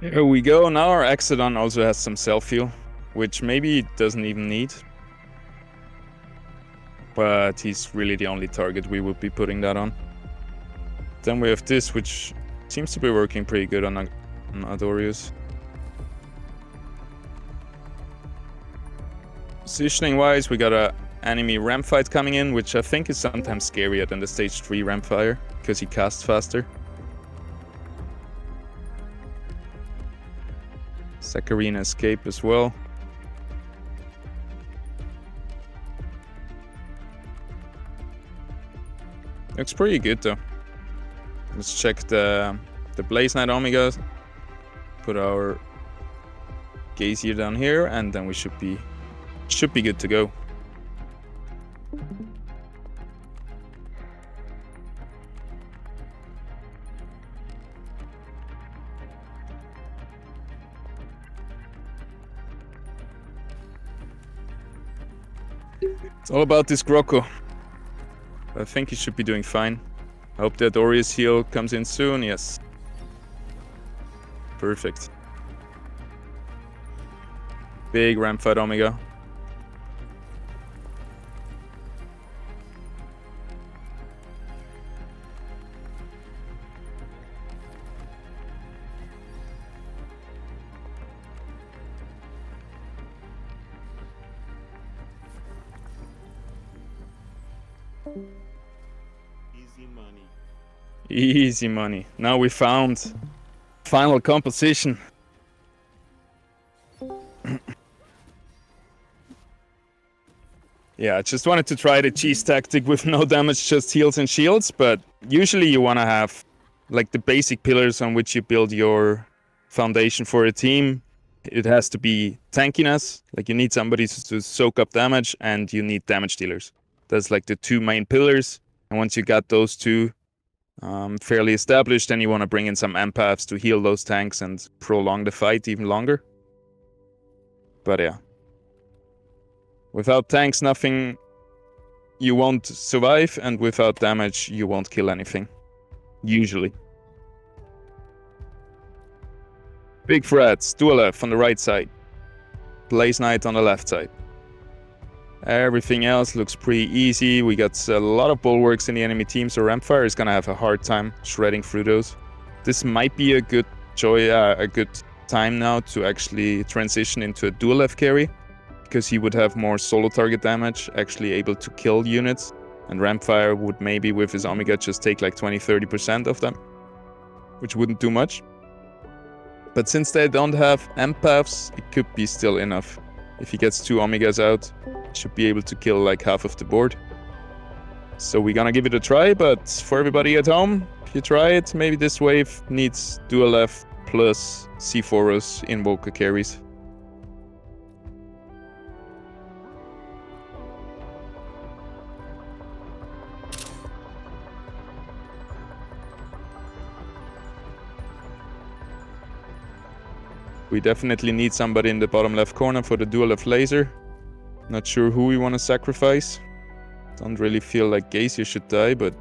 Here we go. Now our Exodon also has some self-heal, which maybe it doesn't even need. But he's really the only target we would be putting that on. Then we have this, which seems to be working pretty good on Adorius. Positioning-wise, we got a enemy ramp fight coming in, which I think is sometimes scarier than the stage 3 Rampfire, because he casts faster. Saccharina escape as well. Looks pretty good though. Let's check the Blaze Knight Omega. Put our Gazier down here, and then we should be good to go. It's all about this Groko. I think he should be doing fine. I hope that Dorius heal comes in soon. Yes. Perfect. Big ramp fight Omega. Easy money. Easy money. Now we found final composition. Yeah, I just wanted to try the cheese tactic with no damage, just heals and shields, but usually you want to have like the basic pillars on which you build your foundation for a team. It has to be tankiness, like you need somebody to soak up damage, and you need damage dealers. That's like the 2 main pillars, and once you got those 2 fairly established, then you want to bring in some empaths to heal those tanks and prolong the fight even longer. But yeah. Without tanks, nothing, you won't survive, and without damage, you won't kill anything. Usually. Big threats, Dual F on the right side. Blaze Knight on the left side. Everything else looks pretty easy. We got a lot of bulwarks in the enemy team, so Rampfire is gonna have a hard time shredding through those. This might be a good time now to actually transition into a dual F carry, because he would have more solo target damage, actually able to kill units, and Rampfire would maybe with his Omega just take like 20-30% of them, which wouldn't do much. But since they don't have empaths, it could be still enough. If he gets 2 Omegas out, he should be able to kill like half of the board. So we're gonna give it a try, but for everybody at home, if you try it, maybe this wave needs dual F plus C4s Invoker carries. We definitely need somebody in the bottom left corner for the dual F laser. Not sure who we want to sacrifice. Don't really feel like Gacy should die, but...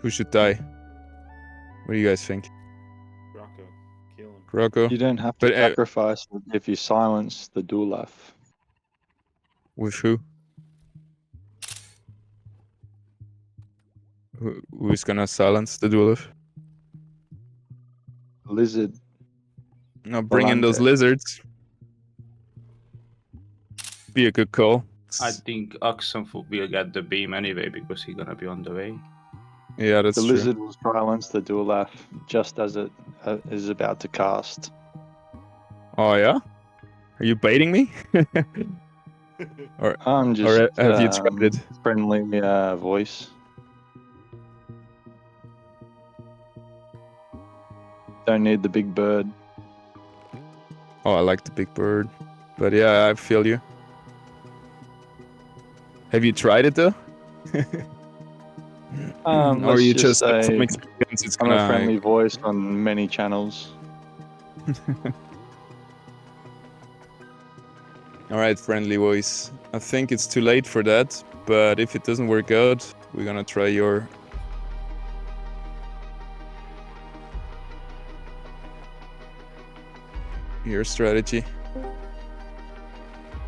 Who should die? What do you guys think? Rocco, kill him. Rocco? You don't have to But, sacrifice if you silence the dual F. With who? Who's gonna silence the dual F? Lizard. No, bring in those Volante. lizards. Be a good call. I think Oxenf will get the beam anyway because he's gonna be on the way. Yeah, that's The true. lizard will silence the dual F just as it is about to cast. Oh yeah? Are you baiting me? I'm just or have you tried it? friendly voice. Don't need the big bird. Oh, I like the big bird. But yeah, I feel you. Have you tried it though? Or Let's you just say from experience it's I'm gonna... a friendly voice on many channels. Alright, friendly voice. I think it's too late for that, but if it doesn't work out, we're gonna try your... your strategy.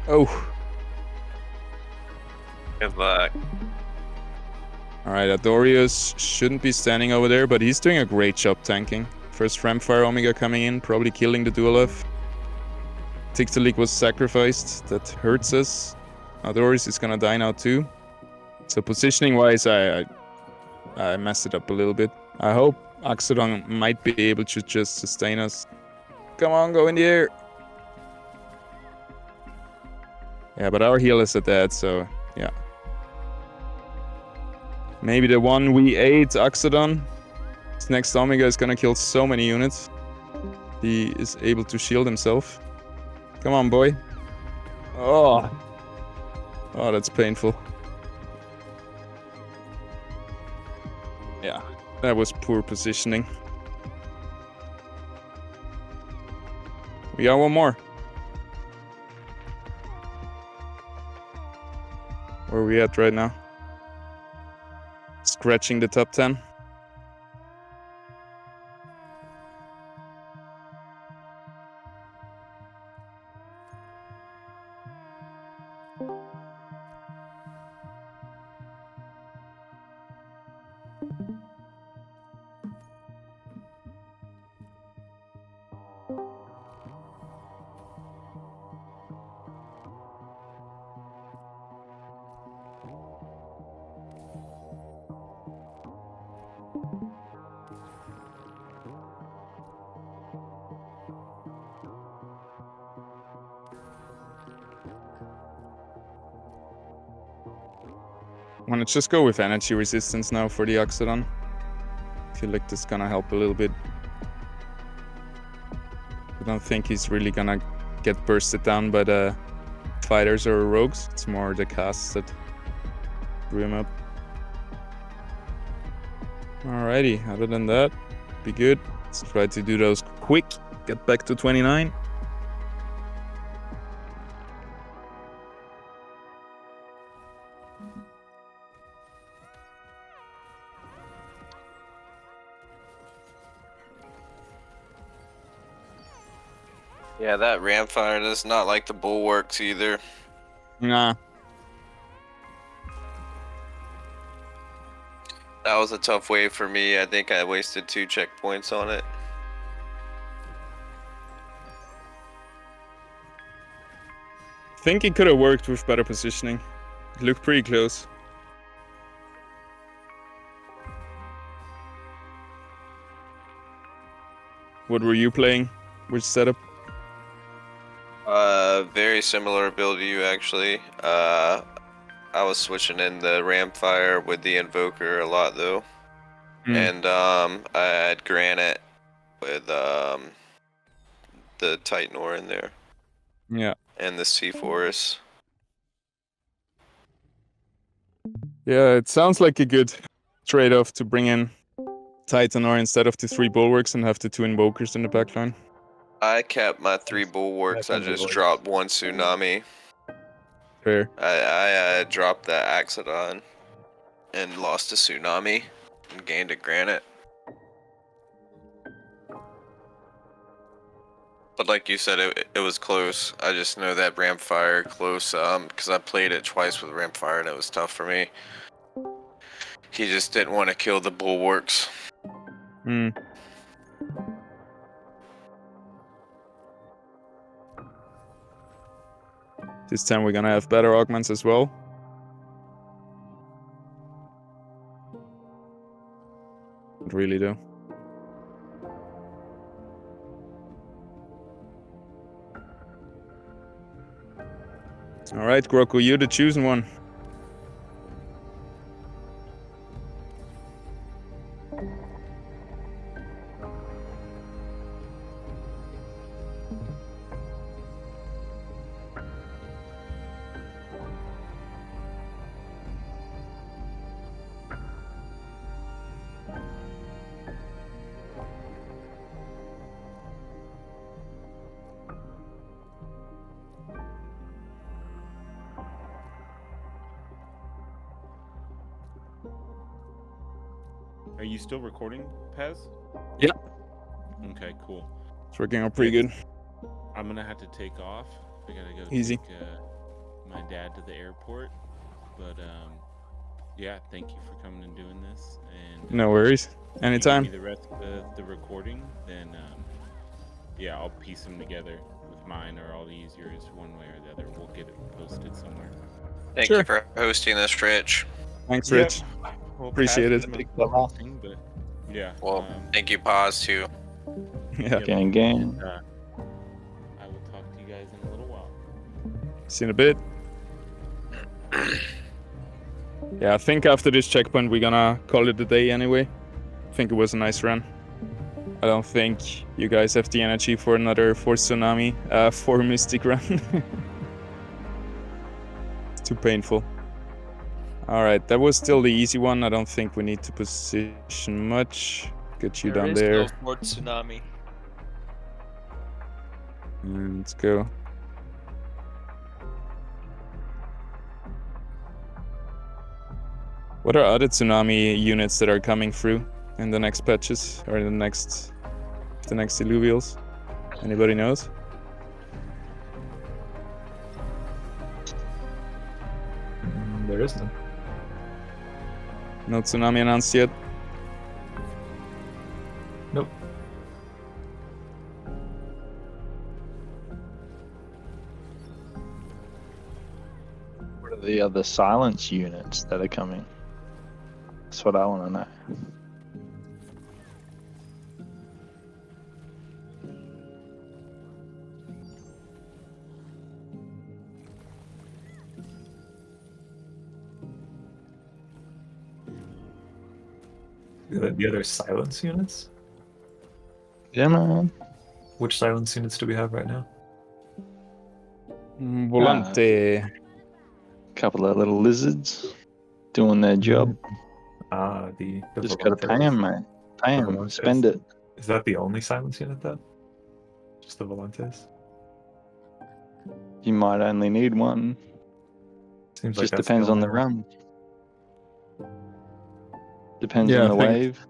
Oh! Good luck. Alright, Adorius shouldn't be standing over there, but he's doing a great job tanking. First Rampfire Omega coming in, probably killing the dual F. Tictalik was sacrificed, that hurts us. Adorius is gonna die now too. So positioning wise, I messed it up a little bit. I hope Axodon might be able to just sustain us. Come on, go in the air! Yeah, but our healers are dead, so yeah. Maybe the one we ate, Axodon. His next Omega is gonna kill so many units. He is able to shield himself. Come on, boy. Oh. Oh, that's painful. Yeah, that was poor positioning. We got one more. Where are we at right now? Scratching the top 10. I'm gonna just go with energy resistance now for the Oxodon. I feel like this is gonna help a little bit. I don't think he's really gonna get bursted down by the fighters or rogues. It's more the casts that brew him up. Alrighty, other than that, be good. Let's try to do those quick. Get back to 29. Yeah, that Ramfire does not like the bulwarks either. Nah. That was a tough wave for me. I think I wasted 2 checkpoints on it. I think it could have worked with better positioning. It looked pretty close. What were you playing? Which setup? Very similar build to you actually. I was switching in the Ramfire with the Invoker a lot though. And I had Granite with the Titanor in there. Yeah. And the Sea Forest. Yeah, it sounds like a good trade-off to bring in Titanor instead of the 3 bulwarks and have the 2 invokers in the backline. I kept my 3 bulwarks. I just dropped 1 tsunami. Fair. I dropped the Axodon and lost a tsunami and gained a Granite. But like you said, it was close. I just know that Ramfire close because I played it twice with Ramfire and it was tough for me. He just didn't want to kill the bulwarks. This time we're gonna have better augments as well. Really do. Alright, Groku, you're the chosen one. Are you still recording, Pez? Yeah. Okay, cool. It's working out pretty good. I'm gonna have to take off. I gotta go Easy. take my dad to the airport. But yeah, thank you for coming and doing this. And No worries. if you Anytime. give me the rest of the recording, then yeah, I'll piece them together with mine, or I'll use yours one way or the other. We'll get it posted somewhere. Thank Sure. you for hosting this, Rich. Thanks, Yep. Rich. Well, Appreciate Paz it. is hosting, but yeah. Well, thank you, Paz, too. Yeah. Gang, gang. and, I will talk to you guys in a little while. See you in a bit. Yeah, I think after this checkpoint we're gonna call it a day anyway. I think it was a nice run. I don't think you guys have the energy for another 4 Tsunami, 4 Mystic run. It's too painful. Alright, that was still the easy one. I don't think we need to position much. Get you down there. No more tsunami. Let's go. What are other tsunami units that are coming through in the next patches or in the next Illuvials? Anybody knows? There is none. No tsunami announced yet. Nope. What are the other silence units that are coming? That's what I want to know. The other silence units? Yeah, man. Which silence units do we have right now? Volante. Couple of little lizards doing their job. The Just gotta pay Volantes. them, mate. Pay The them. Volantes. Spend it. Is that the only silence unit then? Just the Volantes? You might only need one. Seems Just that's depends on the only one. run. Depends Yeah, on the I think- wave.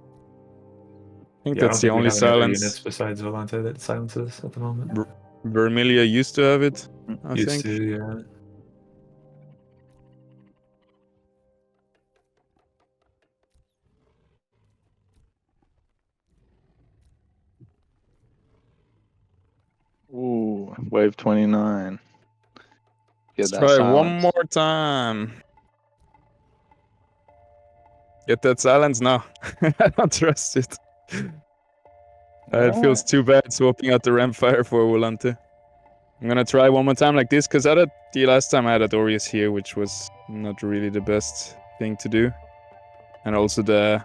I think Yeah, I that's don't the think we only have any other units silence. besides Volante that silences at the moment. Vermilia used to have it, I Used think. to, yeah. Ooh, wave 29. Get Let's that try one silence. more time. Get that silence now. I don't trust it. It feels too bad swapping out the Ramfire for Volante. I'm gonna try one more time like this, because the last time I had Adorius here, which was not really the best thing to do. And also the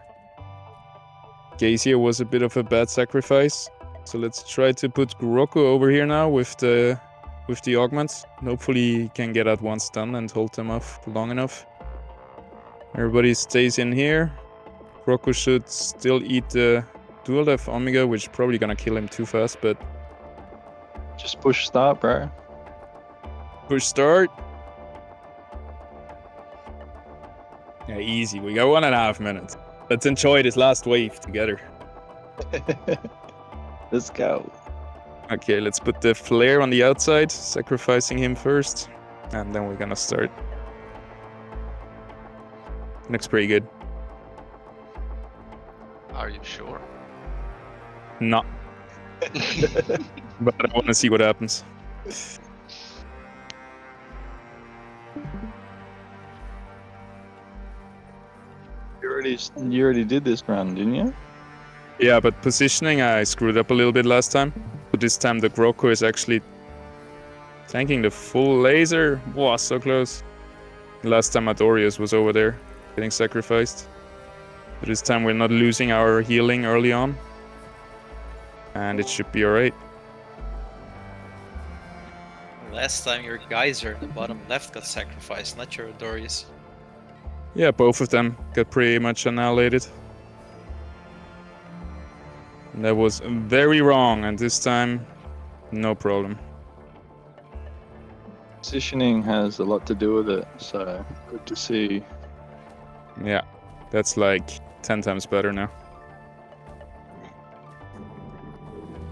Gazier was a bit of a bad sacrifice. So let's try to put Groku over here now with the augments. Hopefully he can get out one stun and hold them off long enough. Everybody stays in here. Groku should still eat the dual def Omega, which is probably gonna kill him too fast, but Just push start, bro. push start. Yeah, easy. We got 1.5 minutes. Let's enjoy this last wave together. Let's go. Okay, let's put the flare on the outside, sacrificing him first, and then we're gonna start. Looks pretty good. Are you sure? No. But I want to see what happens. You already did this run, didn't you? Yeah, but positioning I screwed up a little bit last time. But this time the Groku is actually tanking the full laser. Wow, so close. Last time Adorius was over there, getting sacrificed. But this time we're not losing our healing early on. And it should be alright. Last time your geyser in the bottom left got sacrificed, not your Dorius. Yeah, both of them got pretty much annihilated. And that was very wrong, and this time, no problem. Positioning has a lot to do with it, so good to see. Yeah, that's like 10 times better now.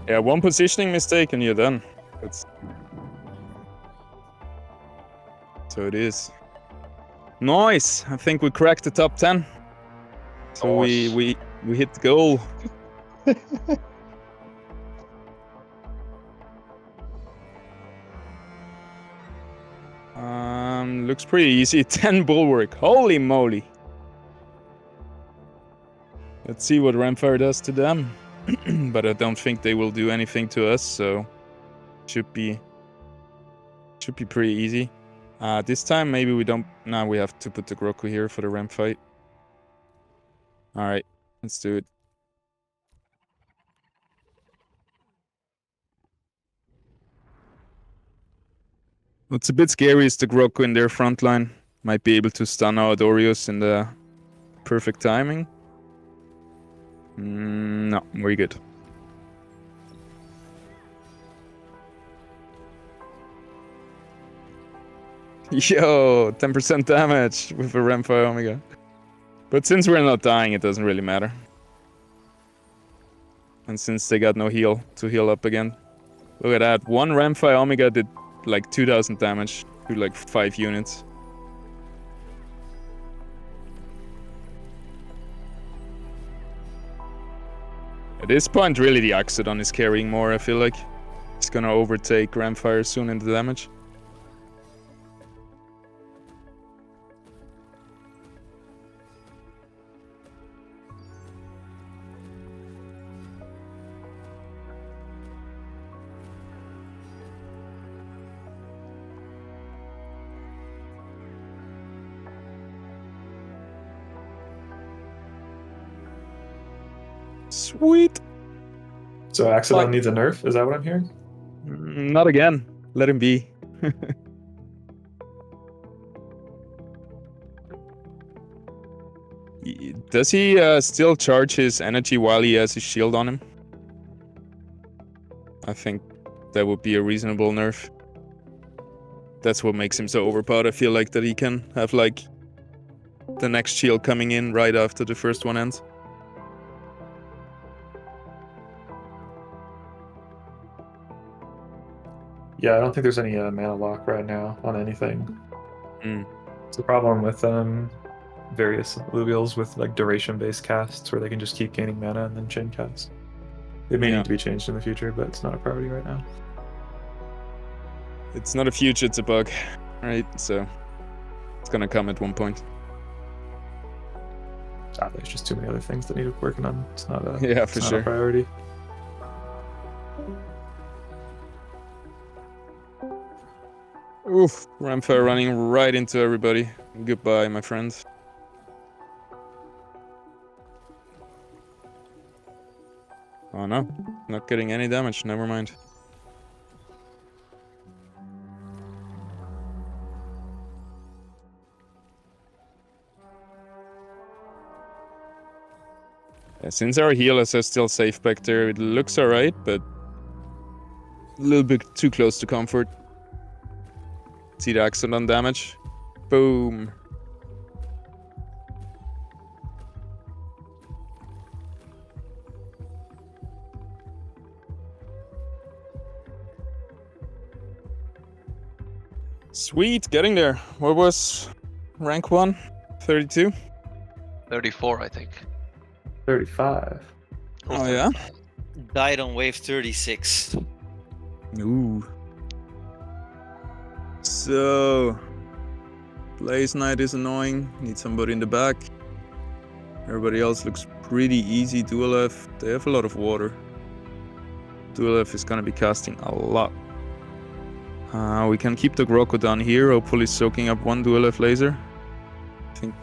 Yeah, one positioning mistake and you're done. That's... So it is. Nice! I think we cracked the top 10. So Nice. we hit the goal. Looks pretty easy. 10 bulwark. Holy moly! Let's see what Ramfire does to them. But I don't think they will do anything to us, so should be pretty easy. This time maybe we don't. Now we have to put the Groku here for the ramp fight. All right, let's do it. What's a bit scary is the Groku in their front line might be able to stun our Dorius in the perfect timing. No, we're good. Yo, 10% damage with a Ramfire Omega. But since we're not dying, it doesn't really matter. And since they got no heal to heal up again. Look at that, one Ramfire Omega did like 2000 damage to like 5 units. At this point, really the Axodon is carrying more, I feel like. It's gonna overtake Ramfire soon in the damage. Sweet. So Axodon needs a nerf? Is that what I'm hearing? Not again. Let him be. Does he still charge his energy while he has his shield on him? I think that would be a reasonable nerf. That's what makes him so overpowered. I feel like that he can have like the next shield coming in right after the first one ends. Yeah, I don't think there's any mana lock right now on anything. Mm. It's a problem with various Illuvials with like duration-based casts where they can just keep gaining mana and then chain cast. It may Yeah. need to be changed in the future, but it's not a priority right now. It's not a future, it's a bug, right? So it's gonna come at one point. There's just too many other things that need working on. It's not a Yeah, it's for not sure. a priority. Oof, Ramfire running right into everybody. Goodbye, my friend. Oh no, not getting any damage, never mind. Yeah, since our healers are still safe back there, it looks alright, but a little bit too close to comfort. See the accident damage? Boom. Sweet, getting there. What was rank 1? 32? 34, I think. 35. Oh yeah? Died on wave 36. Ooh. So, Blaze Knight is annoying. Need somebody in the back. Everybody else looks pretty easy. Dual F, they have a lot of water. Dual F is gonna be casting a lot. We can keep the Groko down here, hopefully soaking up one Dual F laser. I think.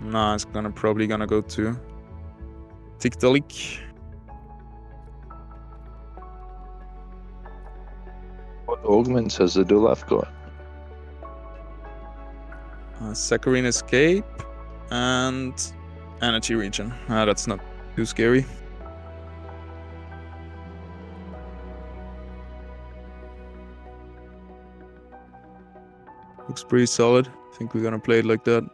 Nah, it's probably gonna go to Tiktaalik. What augments has the Dulaf got? Saccharine Escape and Energy Region. That's not too scary. Looks pretty solid. I think we're gonna play it like that.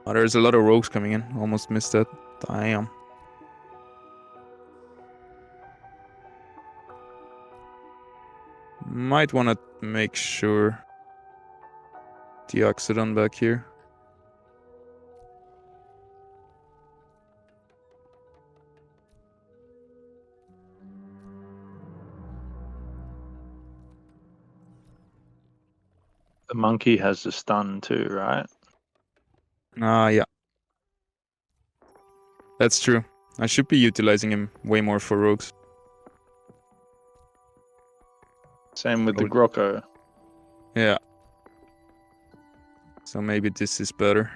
Oh, there's a lot of rogues coming in. Almost missed that. Damn. Might want to make sure the Oxidon back here. The monkey has the stun too, right? Yeah. That's true. I should be utilizing him way more for rogues. Same with the Groko. Yeah. So maybe this is better.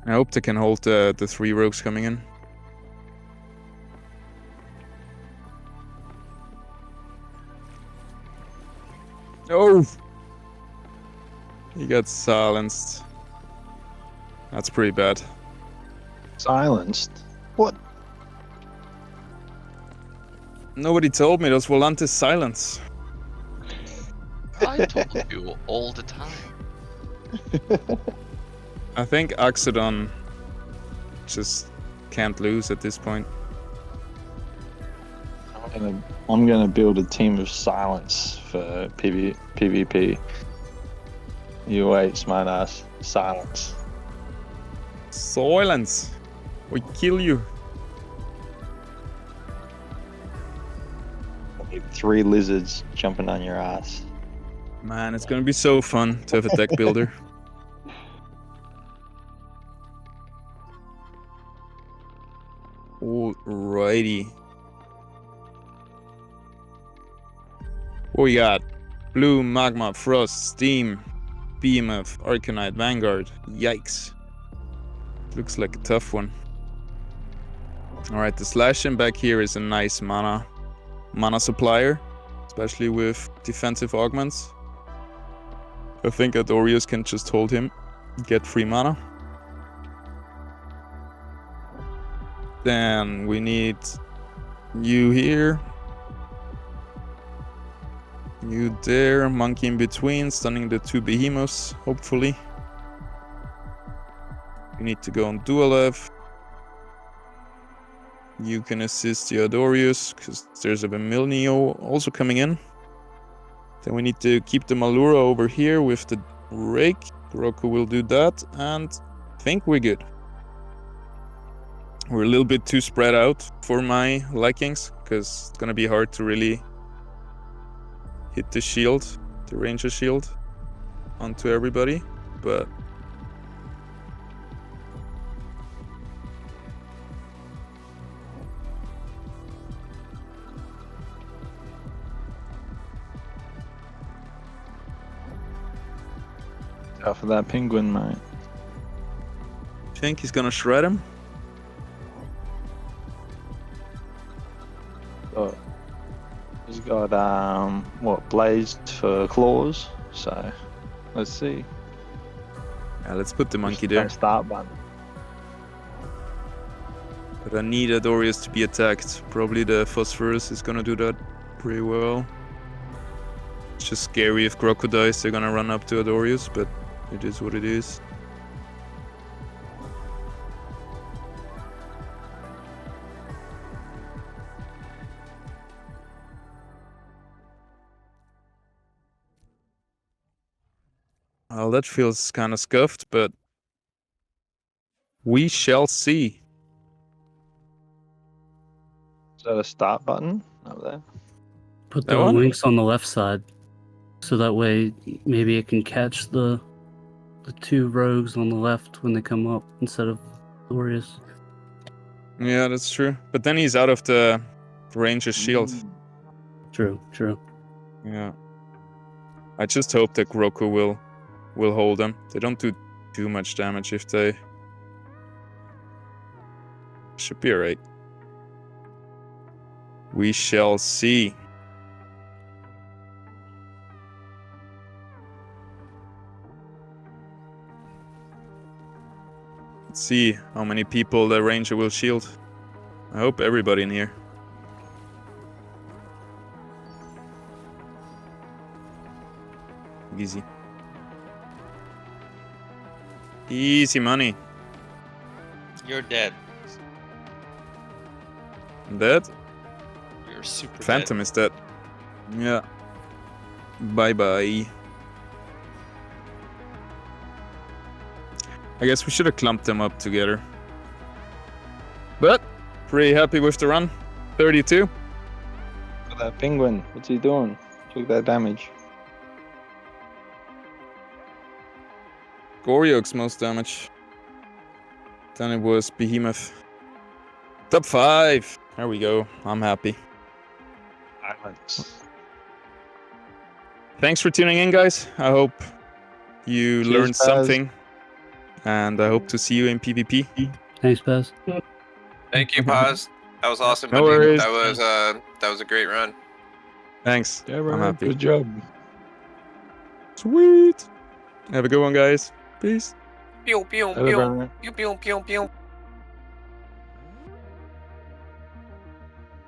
I hope they can hold the 3 rogues coming in. Oh! He got silenced. That's pretty bad. Silenced? What? Nobody told me those Volantes silence. I told you all the time. I think Oxidon just can't lose at this point. I'm gonna build a team of silence for PvP. You wait, smartass. Silence. Silence! We kill you. 3 lizards jumping on your ass. Man, it's gonna be so fun to have a deck builder. Alrighty. What we got? Blue, Magma, Frost, Steam, Behemoth, Arcanite, Vanguard. Yikes. Looks like a tough one. Alright, the Slashing back here is a nice mana supplier, especially with defensive augments. I think Adorius can just hold him, get free mana. Then we need you here. You there, monkey in between, stunning the 2 behemoths, hopefully. You need to go on Dualev. You can assist the Adorius, because there's a Vermilio also coming in. Then we need to keep the Malura over here with the Rake. Roku will do that, and I think we're good. We're a little bit too spread out for my likings, because it's gonna be hard to really hit the shield, the ranger shield, onto everybody, but Out for that penguin, mate. think he's gonna shred him. Got, he's got what, blazed for claws. So let's see. Yeah, let's put the monkey Push there. that start button. But I need Adorius to be attacked. Probably the Phosphorus is gonna do that pretty well. It's just scary if Groco dies, they're gonna run up to Adorius, but it is what it is. Well, that feels kind of scuffed, but we shall see. Is that a start button up there? Put That the one? links on the left side, so that way maybe it can catch the 2 rogues on the left when they come up instead of Glorious. Yeah, that's true. But then he's out of the ranger's shield. True, true. Yeah. I just hope that Groku will hold them. They don't do too much damage if they... Should be alright. We shall see. Let's see how many people the ranger will shield. I hope everybody in here. Easy. Easy money. You're dead. I'm dead? You're super Phantom is dead. Yeah. Bye bye. I guess we should have clumped them up together. But pretty happy with the run. 32. Got that penguin. What's he doing? Took that damage. Goriok's most damage. Then it was Behemoth. Top 5. There we go. I'm happy. Thanks for tuning in, guys. I hope you Cheers, learned Paz. something. And I hope to see you in PvP. Thanks, Paz. Thank you, Paz. That was awesome. No buddy. worries. That was a great run. Thanks. Yeah, I'm bro. happy. Good job. Sweet. Have a good one, guys. Peace. Pew pew Hello, pew brother. pew pew pew pew.